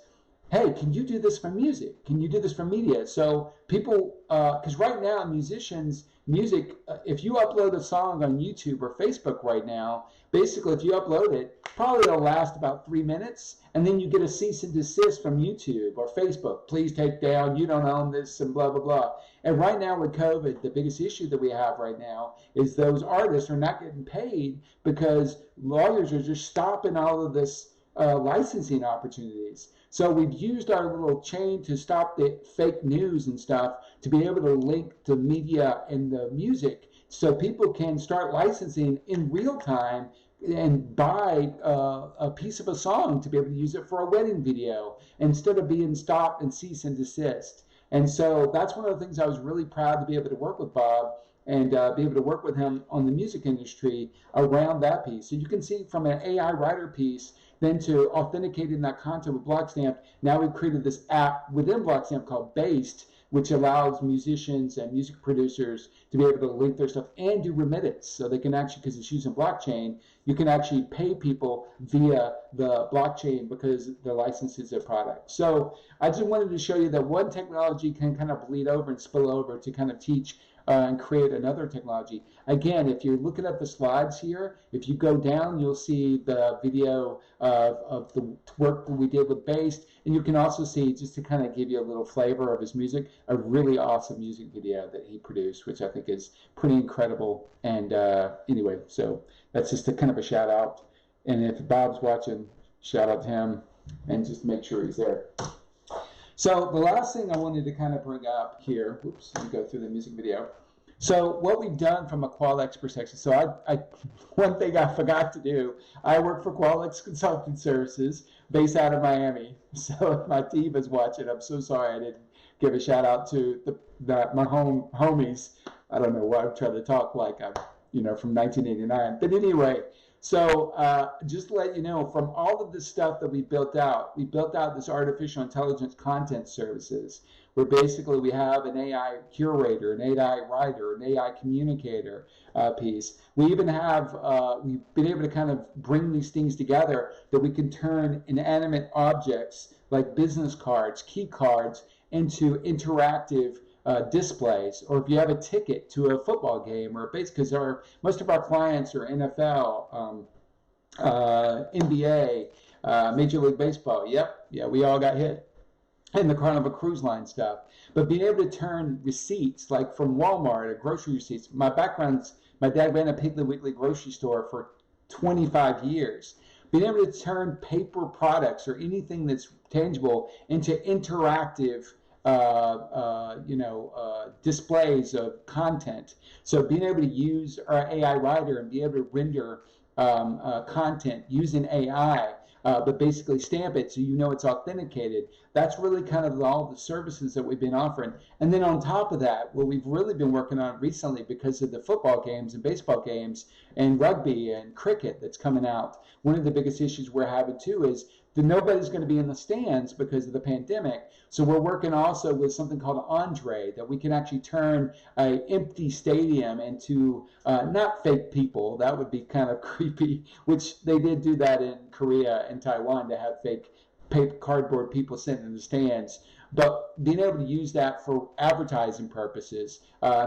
[SPEAKER 1] hey, can you do this for music? Can you do this for media? So people, because right now musicians, music, if you upload a song on YouTube or Facebook right now, basically if you upload it, probably it'll last about 3 minutes, and then you get a cease and desist from YouTube or Facebook. Please take down, you don't own this, and blah, blah, blah. And right now with COVID, the biggest issue that we have right now is those artists are not getting paid because lawyers are just stopping all of this licensing opportunities. So we've used our little chain to stop the fake news and stuff to be able to link to media and the music so people can start licensing in real time and buy a piece of a song to be able to use it for a wedding video instead of being stopped and cease and desist. And so that's one of the things I was really proud to be able to work with Bob and be able to work with him on the music industry around that piece. So you can see from an AI writer piece then to authenticating that content with Blockstamp, now we've created this app within Blockstamp called Based, which allows musicians and music producers to be able to link their stuff and do remittance. So they can actually, because it's using blockchain, you can actually pay people via the blockchain because the license is their product. So I just wanted to show you that one technology can kind of bleed over and spill over to kind of teach and create another technology. Again, if you're looking at the slides here, if you go down, you'll see the video of the work that we did with Based, and you can also see, just to kind of give you a little flavor of his music, a really awesome music video that he produced, which I think is pretty incredible. And anyway, so that's just a kind of a shout out. And if Bob's watching, shout out to him. and just make sure he's there. So the last thing I wanted to kind of bring up here, whoops, let me go through the music video. So what we've done from a Qualex perspective, so one thing I forgot to do, I work for Qualex Consulting Services based out of Miami. So if my team is watching, I'm so sorry I didn't give a shout out to my homies. I don't know why I'm trying to talk like I'm, from 1989. But anyway, so just to let you know, from all of the stuff that we built out this artificial intelligence content services, where basically we have an AI curator, an AI writer, an AI communicator piece. We even have, we've been able to kind of bring these things together that we can turn inanimate objects like business cards, key cards, into interactive displays. Or if you have a ticket to a football game or a base, because most of our clients are NFL, NBA, Major League Baseball. Yeah, we all got hit. And the Carnival Cruise Line stuff. But being able to turn receipts, like from Walmart or grocery receipts. My background's, my dad ran a Piggly Wiggly grocery store for 25 years. Being able to turn paper products or anything that's tangible into interactive displays of content. So being able to use our AI writer and be able to render content using AI, but basically stamp it so it's authenticated. That's really kind of all the services that we've been offering. And then on top of that, what we've really been working on recently, because of the football games and baseball games and rugby and cricket that's coming out, one of the biggest issues we're having too is that nobody's going to be in the stands because of the pandemic. So we're working also with something called Andre, that we can actually turn an empty stadium into not fake people. That would be kind of creepy, which they did do that in Korea and Taiwan, to have fake paper cardboard people sitting in the stands. But being able to use that for advertising purposes,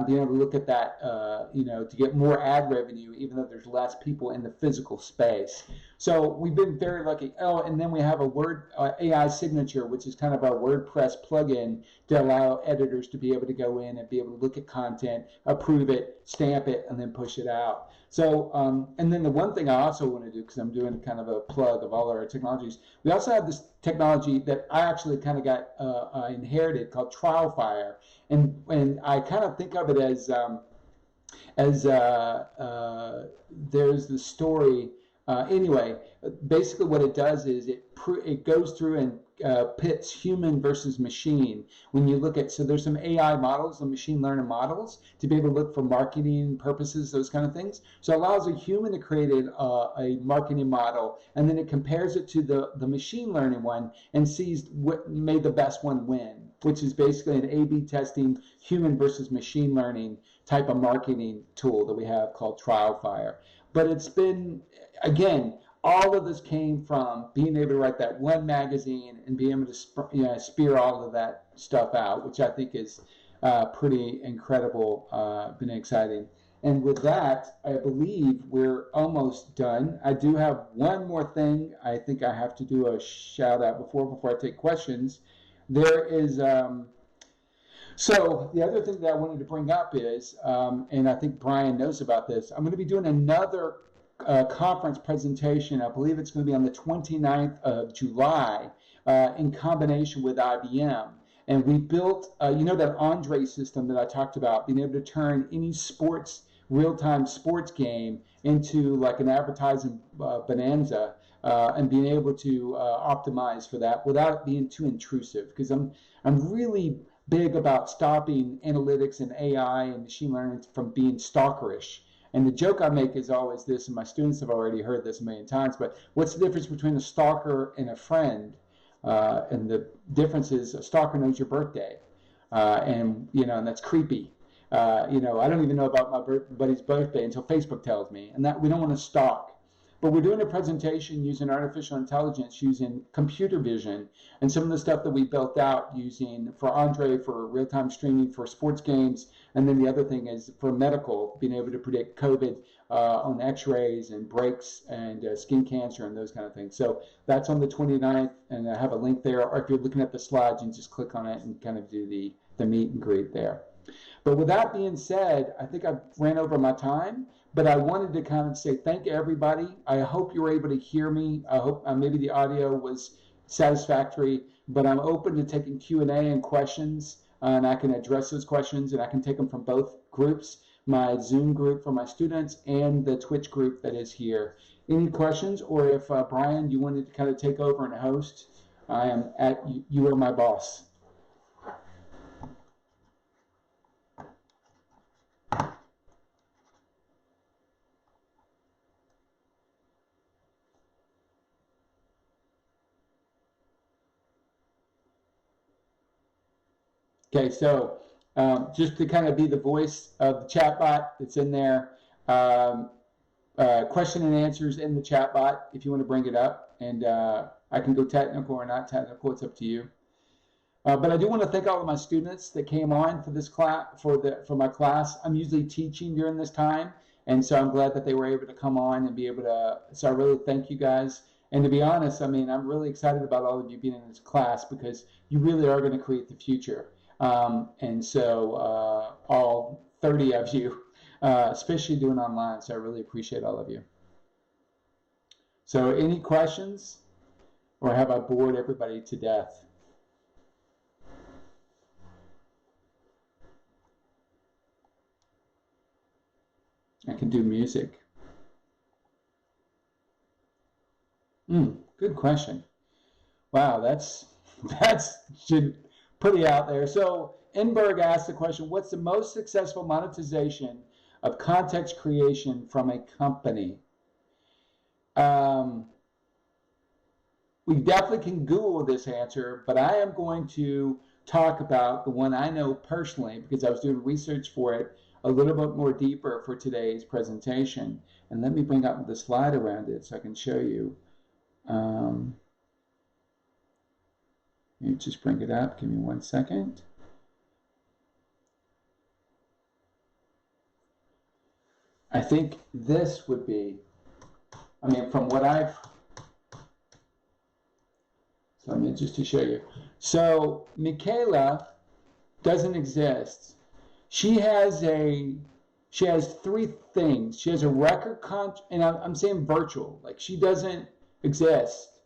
[SPEAKER 1] being able to look at that, to get more ad revenue, even though there's less people in the physical space. So we've been very lucky. Oh, and then we have a Word AI signature, which is kind of our WordPress plugin to allow editors to be able to go in and be able to look at content, approve it, stamp it, and then push it out. So, and then the one thing I also want to do, because I'm doing kind of a plug of all our technologies, we also have this technology that I actually kind of got inherited called TrialFire, and I kind of think of it as there's the story. Anyway, basically what it does is it goes through and pits human versus machine. When you look at, so there's some AI models, some machine learning models, to be able to look for marketing purposes, those kind of things. So it allows a human to create a marketing model, and then it compares it to the machine learning one and sees what made the best one win, which is basically an A/B testing, human versus machine learning type of marketing tool that we have called TrialFire. But it's been, again, all of this came from being able to write that one magazine and being able to spear all of that stuff out, which I think is pretty incredible, been exciting. And with that, I believe we're almost done. I do have one more thing I think I have to do a shout out before I take questions. There is, so the other thing that I wanted to bring up is, and I think Brian knows about this, I'm going to be doing another conference presentation. I believe it's going to be on the 29th of July in combination with IBM. And we built, that Andre system that I talked about, being able to turn any real-time sports game into like an advertising bonanza, and being able to optimize for that without it being too intrusive. Because I'm really big about stopping analytics and AI and machine learning from being stalkerish. And the joke I make is always this, and my students have already heard this a million times, but what's the difference between a stalker and a friend? And the difference is a stalker knows your birthday, and that's creepy. I don't even know about my buddy's birthday until Facebook tells me, and that we don't want to stalk. But we're doing a presentation using artificial intelligence, using computer vision, and some of the stuff that we built out using for Andre for real-time streaming for sports games. And then the other thing is for medical, being able to predict COVID on x-rays and breaks and skin cancer and those kind of things. So that's on the 29th, and I have a link there. Or if you're looking at the slides, you can just click on it and kind of do the meet and greet there. But with that being said, I think I've ran over my time, but I wanted to kind of say thank everybody. I hope you were able to hear me. I hope maybe the audio was satisfactory, but I'm open to taking Q&A and questions, and I can address those questions, and I can take them from both groups, my Zoom group for my students and the Twitch group that is here. Any questions, or if Brian, you wanted to kind of take over and host, I am at, you are my boss. Okay, so just to kind of be the voice of the chatbot that's in there, question and answers in the chatbot if you want to bring it up, and I can go technical or not technical, it's up to you. But I do want to thank all of my students that came on for this class, for my class. I'm usually teaching during this time, and so I'm glad that they were able to come on and be able to, so I really thank you guys. And to be honest, I mean, I'm really excited about all of you being in this class because you really are going to create the future. And so all 30 of you, especially doing online, so I really appreciate all of you. So any questions, or have I bored everybody to death? I can do music. Good question. Wow, that's pretty out there. So Enberg asked the question, what's the most successful monetization of context creation from a company? We definitely can Google this answer, but I am going to talk about the one I know personally because I was doing research for it a little bit more deeper for today's presentation. And let me bring up the slide around it so I can show you. Let me just bring it up. Give me 1 second. I think this would be, I mean, from what I've, so I mean, just to show you. So Michaela doesn't exist. She has three things. She has a record and I'm saying virtual, like she doesn't exist,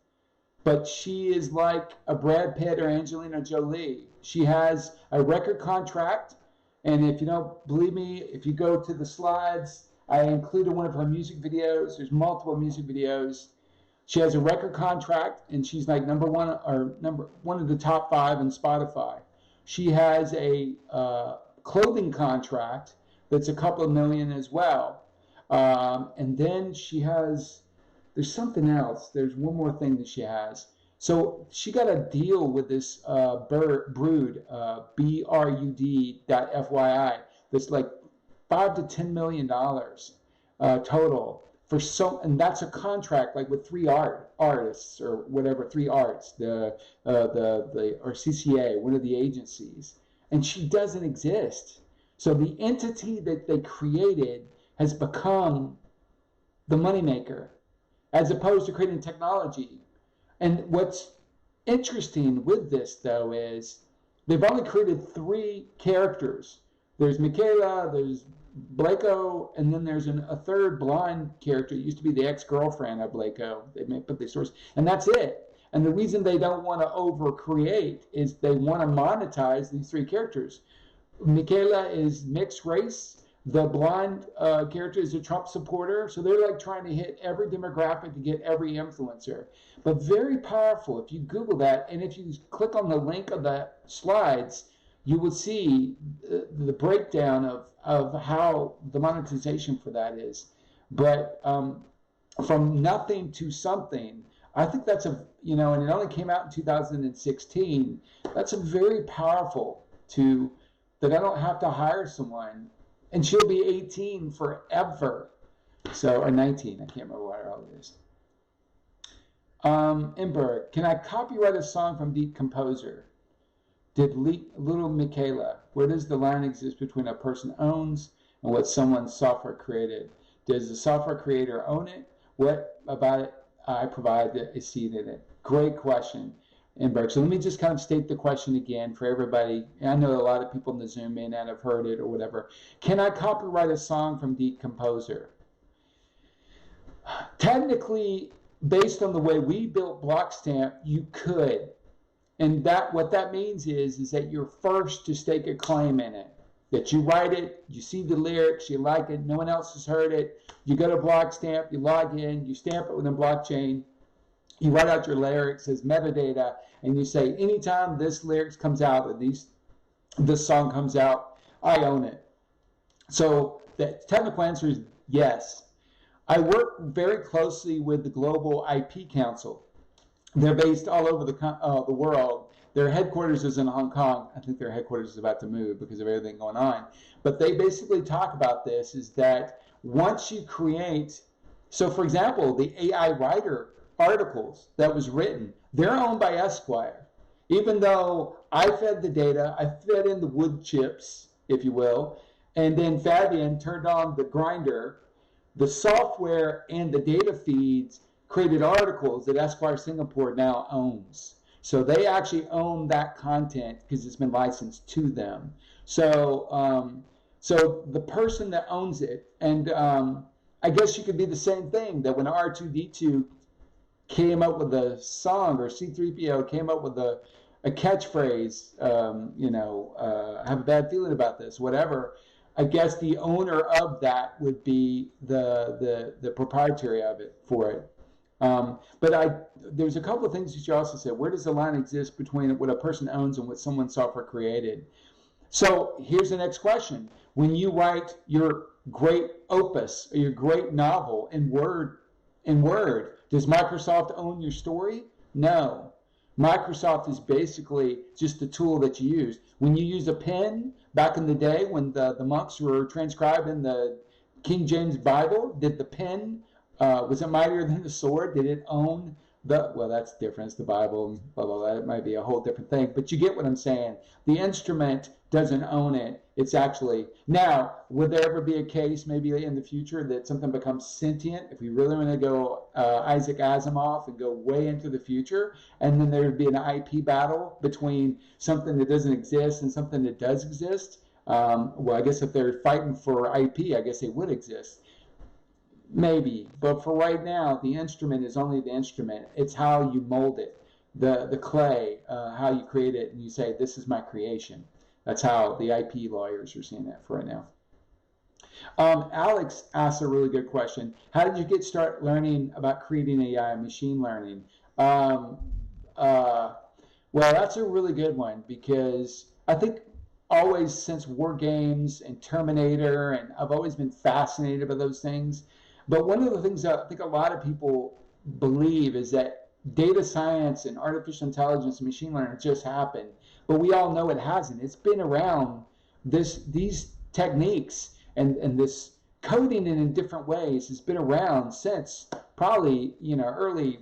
[SPEAKER 1] but she is like a Brad Pitt or Angelina Jolie. She has a record contract, and if you don't believe me, if you go to the slides, I included one of her music videos. There's multiple music videos. She has a record contract, and she's like number one of the top 5 in Spotify. She has a clothing contract that's a couple of million as well. And then she has, there's something else. There's one more thing that she has. So she got a deal with this Brood, BRUD.FYI, that's like $5 to $10 million total for and that's a contract like with 3 artists or whatever, 3 arts, or CCA, one of the agencies, and she doesn't exist. So the entity that they created has become the moneymaker, as opposed to creating technology. And what's interesting with this, though, is they've only created 3 characters. There's Michaela, there's Blako, and then there's a third blonde character. It used to be the ex-girlfriend of Blako. They may put the source, and that's it. And the reason they don't want to over-create is they want to monetize these 3 characters. Michaela is mixed race. The blonde character is a Trump supporter. So they're like trying to hit every demographic to get every influencer. But very powerful. If you Google that, and if you click on the link of the slides, you will see the breakdown of how the monetization for that is. But from nothing to something, I think that's and it only came out in 2016. That's a very powerful that I don't have to hire someone, and she'll be 18 forever. So, or 19, I can't remember what all it is. Ember, can I copyright a song from the composer? Did Little Michaela, where does the line exist between a person owns and what someone's software created? Does the software creator own it? What about it? I provide a seed in it. Great question, Ember. So let me just kind of state the question again for everybody. I know a lot of people in the Zoom may not have heard it or whatever. Can I copyright a song from the composer? Technically, based on the way we built Blockstamp, you could. And what that means is that you're first to stake a claim in it. That you write it, you see the lyrics, you like it, no one else has heard it. You go to Blockstamp, you log in, you stamp it within blockchain, you write out your lyrics as metadata, and you say, anytime this lyrics comes out or this song comes out, I own it. So the technical answer is yes. I work very closely with the Global IP Council. They're based all over the world. Their headquarters is in Hong Kong. I think their headquarters is about to move because of everything going on. But they basically talk about this, is that once you create, so for example, the AI writer articles that was written, they're owned by Esquire. Even though I fed the data, I fed in the wood chips, if you will, and then Fabian turned on the grinder, the software and the data feeds created articles that Esquire Singapore now owns. So they actually own that content because it's been licensed to them. So so the person that owns it, and I guess you could be the same thing, that when R2D2 came up with a song, or C3PO came up with a catchphrase, I have a bad feeling about this, whatever, I guess the owner of that would be the proprietary of it for it. But there's a couple of things that you also said. Where does the line exist between what a person owns and what someone's software created? So here's the next question. When you write your great opus or your great novel in Word, does Microsoft own your story? No. Microsoft is basically just the tool that you use. When you use a pen, back in the day when the monks were transcribing the King James Bible, did the pen, was it mightier than the sword? Did it own well, that's different. It's the Bible, blah, blah, blah. It might be a whole different thing. But you get what I'm saying. The instrument doesn't own it. It's actually, now, would there ever be a case maybe in the future that something becomes sentient? If we really want to go Isaac Asimov and go way into the future, and then there would be an IP battle between something that doesn't exist and something that does exist? Well, I guess if they're fighting for IP, I guess they would exist. Maybe, but for right now, the instrument is only the instrument. It's how you mold it, the clay, how you create it, and you say, this is my creation. That's how the IP lawyers are seeing that for right now. Alex asked a really good question. How did you start learning about creating AI and machine learning? Well, that's a really good one, because I think always since War Games and Terminator, and I've always been fascinated by those things. But one of the things that I think a lot of people believe is that data science and artificial intelligence and machine learning just happened. But we all know it hasn't. It's been around, these techniques and this coding in different ways has been around since probably, early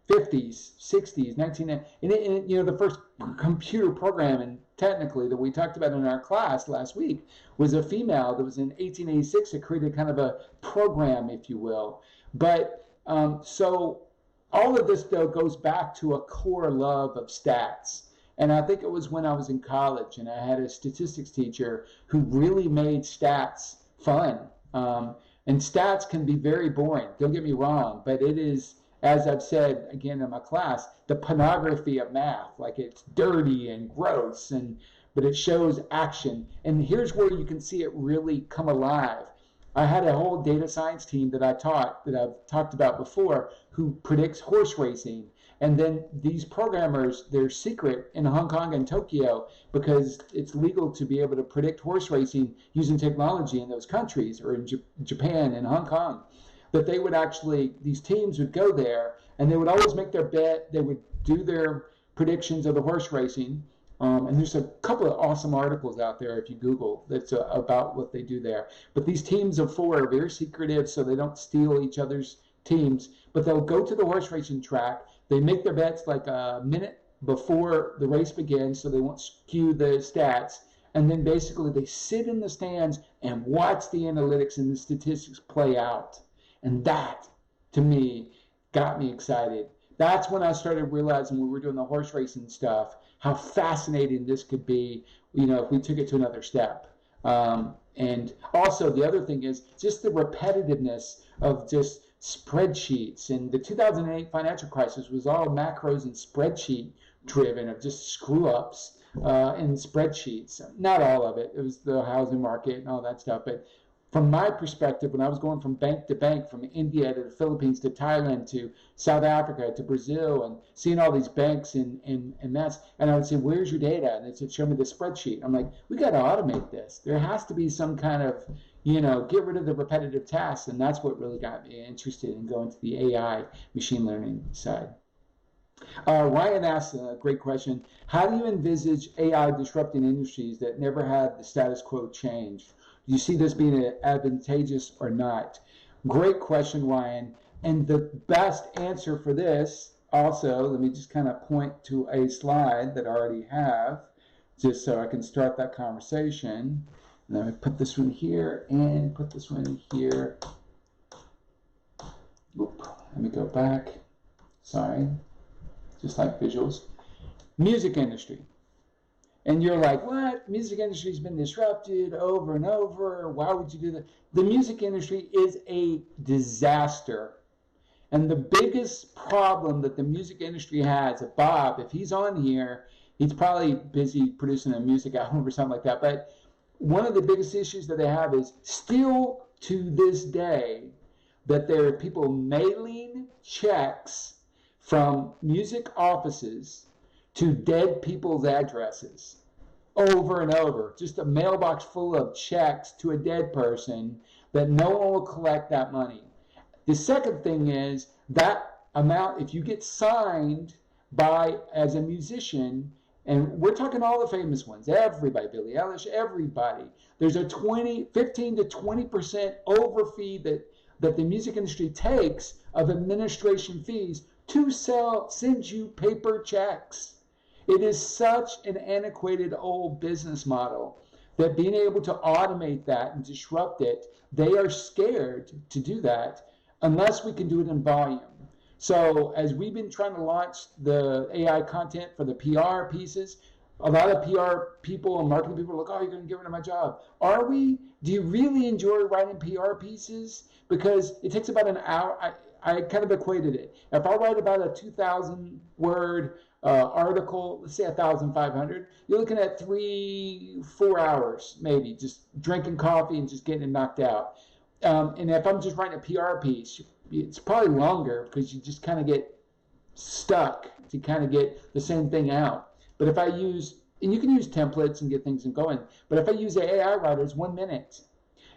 [SPEAKER 1] 50s, 60s, 1990s. The first computer programming technically that we talked about in our class last week was a female that was in 1886 that created kind of a program, if you will. But so all of this, though, goes back to a core love of stats. And I think it was when I was in college and I had a statistics teacher who really made stats fun. And stats can be very boring, don't get me wrong, but it is, as I've said again in my class, the pornography of math. Like, it's dirty and gross, but it shows action. And here's where you can see it really come alive. I had a whole data science team that I've talked about before, who predicts horse racing. And then these programmers, they're secret in Hong Kong and Tokyo because it's legal to be able to predict horse racing using technology in those countries, or in Japan and Hong Kong. That they would actually, these teams would go there and they would always make their bet. They would do their predictions of the horse racing. And there's a couple of awesome articles out there if you Google that's about what they do there. But these teams of four are very secretive, so they don't steal each other's teams. But they'll go to the horse racing track. They make their bets like a minute before the race begins, so they won't skew the stats. And then basically they sit in the stands and watch the analytics and the statistics play out. And that, to me, got me excited. That's when I started realizing, when we were doing the horse racing stuff, how fascinating this could be, if we took it to another step. And also the other thing is just the repetitiveness of just spreadsheets. And the 2008 financial crisis was all macros and spreadsheet driven of just screw ups in spreadsheets. Not all of it. It was the housing market and all that stuff. But from my perspective, when I was going from bank to bank, from India to the Philippines to Thailand to South Africa to Brazil, and seeing all these banks and that's, and I would say, where's your data? And it said, show me the spreadsheet. I'm like, we got to automate this. There has to be some kind of, get rid of the repetitive tasks. And that's what really got me interested in going to the AI machine learning side. Ryan asked a great question. How do you envisage AI disrupting industries that never had the status quo changed? Do you see this being advantageous or not? Great question, Ryan. And the best answer for this, also, let me just kind of point to a slide that I already have, just so I can start that conversation. And then I put this one here and put this one here. Oop, let me go back. Sorry. Just like visuals. Music industry. And you're like, what? Music industry's been disrupted over and over. Why would you do that? The music industry is a disaster. And the biggest problem that the music industry has, if Bob, if he's on here, he's probably busy producing a music album or something like that. But one of the biggest issues that they have is still to this day that there are people mailing checks from music offices to dead people's addresses over and over. Just a mailbox full of checks to a dead person that no one will collect that money. The second thing is that amount, if you get signed by as a musician, and we're talking all the famous ones, everybody, Billie Eilish, everybody, there's a 15 to 20% overfee that the music industry takes of administration fees to send you paper checks. It is such an antiquated old business model that being able to automate that and disrupt it, they are scared to do that unless we can do it in volume. So as we've been trying to launch the AI content for the PR pieces, a lot of PR people and marketing people are like, oh, you're going to get rid of my job. Are we? Do you really enjoy writing PR pieces? Because it takes about an hour. I kind of equated it. If I write about a 2,000 word article, let's say 1,500, you're looking at 3-4 hours maybe, just drinking coffee and just getting it knocked out. And if I'm just writing a PR piece, it's probably longer because you just kind of get stuck to kind of get the same thing out. But if I use, and you can use templates and get things going, but if I use the AI writer, it's 1 minute.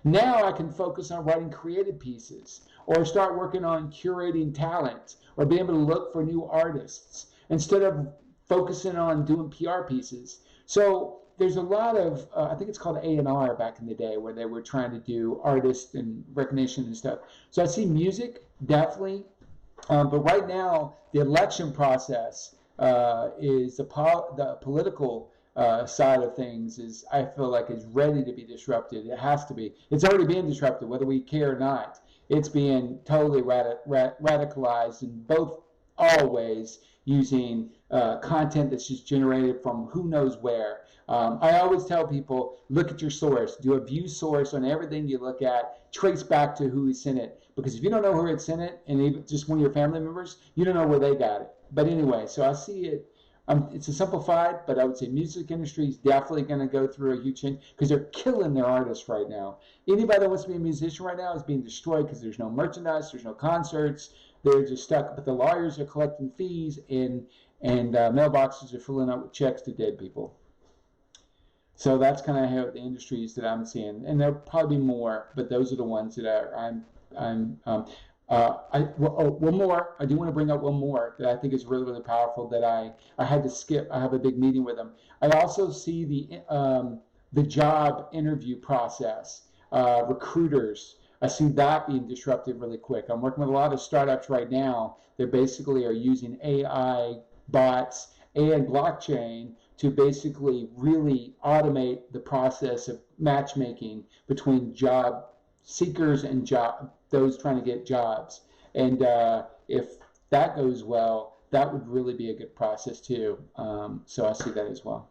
[SPEAKER 1] Now I can focus on writing creative pieces or start working on curating talent or being able to look for new artists instead of focusing on doing PR pieces. So there's a lot of, I think it's called A&R back in the day, where they were trying to do artist and recognition and stuff. So I see music, definitely. But right now, the election process is the political side of things is, I feel like, is ready to be disrupted. It has to be. It's already being disrupted, whether we care or not. It's being totally radicalized in both all ways, using content that's just generated from who knows where. I always tell people, look at your source. Do a view source on everything you look at. Trace back to who sent it. Because if you don't know who sent it, and even just one of your family members, you don't know where they got it. But anyway, so I see it. It's a simplified, but I would say music industry is definitely going to go through a huge change because they're killing their artists right now. Anybody that wants to be a musician right now is being destroyed because there's no merchandise, there's no concerts. They're just stuck. But the lawyers are collecting fees, and mailboxes are filling up with checks to dead people. So that's kind of how the industries that I'm seeing, and there'll probably be more, but those are the ones that one more. I do want to bring up one more that I think is really, really powerful that I had to skip. I have a big meeting with them. I also see the job interview process, recruiters. I see that being disrupted really quick. I'm working with a lot of startups right now that basically are using AI bots and blockchain to basically really automate the process of matchmaking between job seekers and those trying to get jobs. And if that goes well, that would really be a good process too. So I see that as well.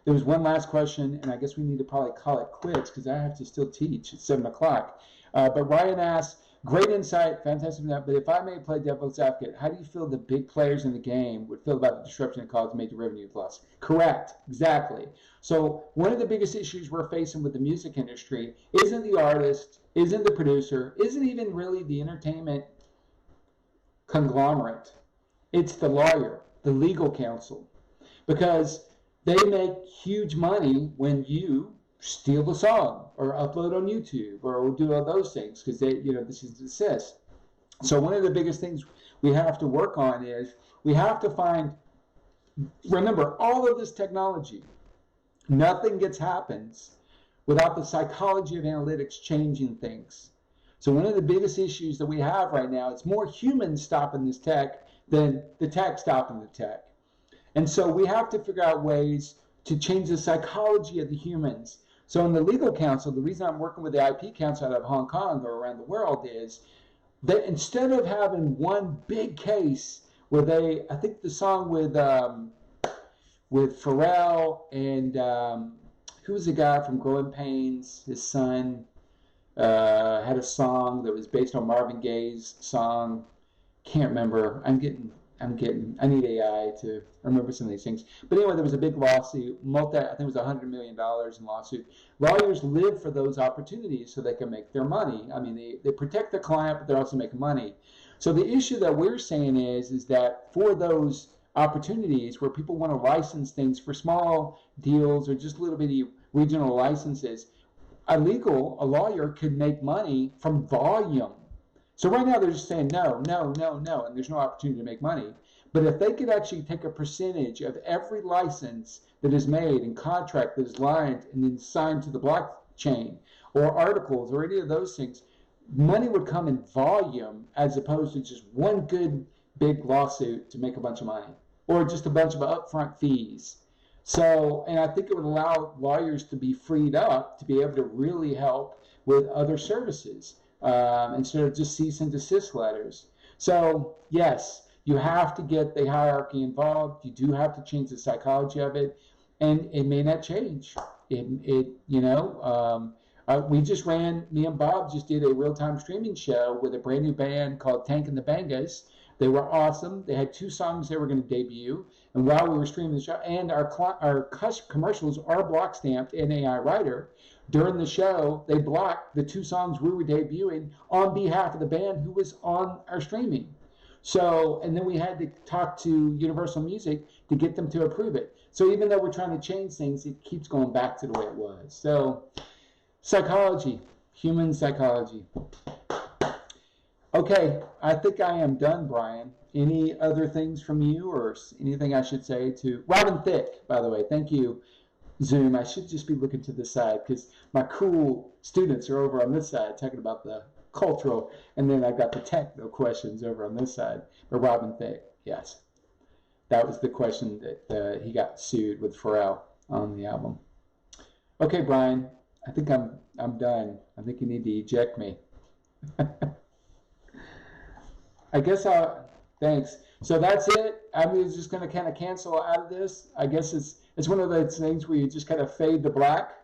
[SPEAKER 1] there was one last question, and I guess we need to probably call it quits because I have to still teach at 7 o'clock. But Ryan asks, great insight, fantastic. But if I may play devil's advocate, how do you feel the big players in the game would feel about the disruption it caused major revenue loss? Correct, exactly. So one of the biggest issues we're facing with the music industry isn't the artist, isn't the producer, isn't even really the entertainment conglomerate. It's the lawyer, the legal counsel, because they make huge money when you steal the song or upload on YouTube or do all those things because they, this is desist. So one of the biggest things we have to work on is we have to remember all of this technology, nothing happens without the psychology of analytics changing things. So one of the biggest issues that we have right now, it's more humans stopping this tech than the tech stopping the tech. And so we have to figure out ways to change the psychology of the humans. So in the legal counsel, the reason I'm working with the IP counsel out of Hong Kong or around the world is that instead of having one big case where I think the song with Pharrell and who was the guy from Growing Pains, his son, had a song that was based on Marvin Gaye's song. Can't remember. I need AI to remember some of these things. But anyway, there was a big lawsuit, I think it was $100 million in lawsuit. Lawyers live for those opportunities so they can make their money. I mean, they protect the client, but they're also making money. So the issue that we're saying is that for those opportunities where people want to license things for small deals or just little bitty regional licenses, a lawyer could make money from volume. So right now they're just saying no, and there's no opportunity to make money. But if they could actually take a percentage of every license that is made and contract that is lined and then signed to the blockchain or articles or any of those things, money would come in volume as opposed to just one good big lawsuit to make a bunch of money or just a bunch of upfront fees. So, and I think it would allow lawyers to be freed up to be able to really help with other services instead of just cease and desist letters. So, yes, you have to get the hierarchy involved. You do have to change the psychology of it, and it may not change. Me and Bob just did a real-time streaming show with a brand new band called Tank and the Bangas. They were awesome. They had 2 songs they were going to debut. And while we were streaming the show, and our commercials are block stamped in AI Writer, during the show, they blocked the 2 songs we were debuting on behalf of the band who was on our streaming. So, and then we had to talk to Universal Music to get them to approve it. So even though we're trying to change things, it keeps going back to the way it was. So, psychology, human psychology. Okay, I think I am done, Brian. Any other things from you or anything I should say to Robin Thicke, by the way? Thank you, Zoom. I should just be looking to the side because my cool students are over on this side talking about the cultural, and then I got the technical questions over on this side. But Robin Thicke, yes. That was the question that he got sued with Pharrell on the album. Okay, Brian, I think I'm done. I think you need to eject me. I guess thanks. So that's it. I'm just going to kind of cancel out of this. I guess it's one of those things where you just kind of fade to black.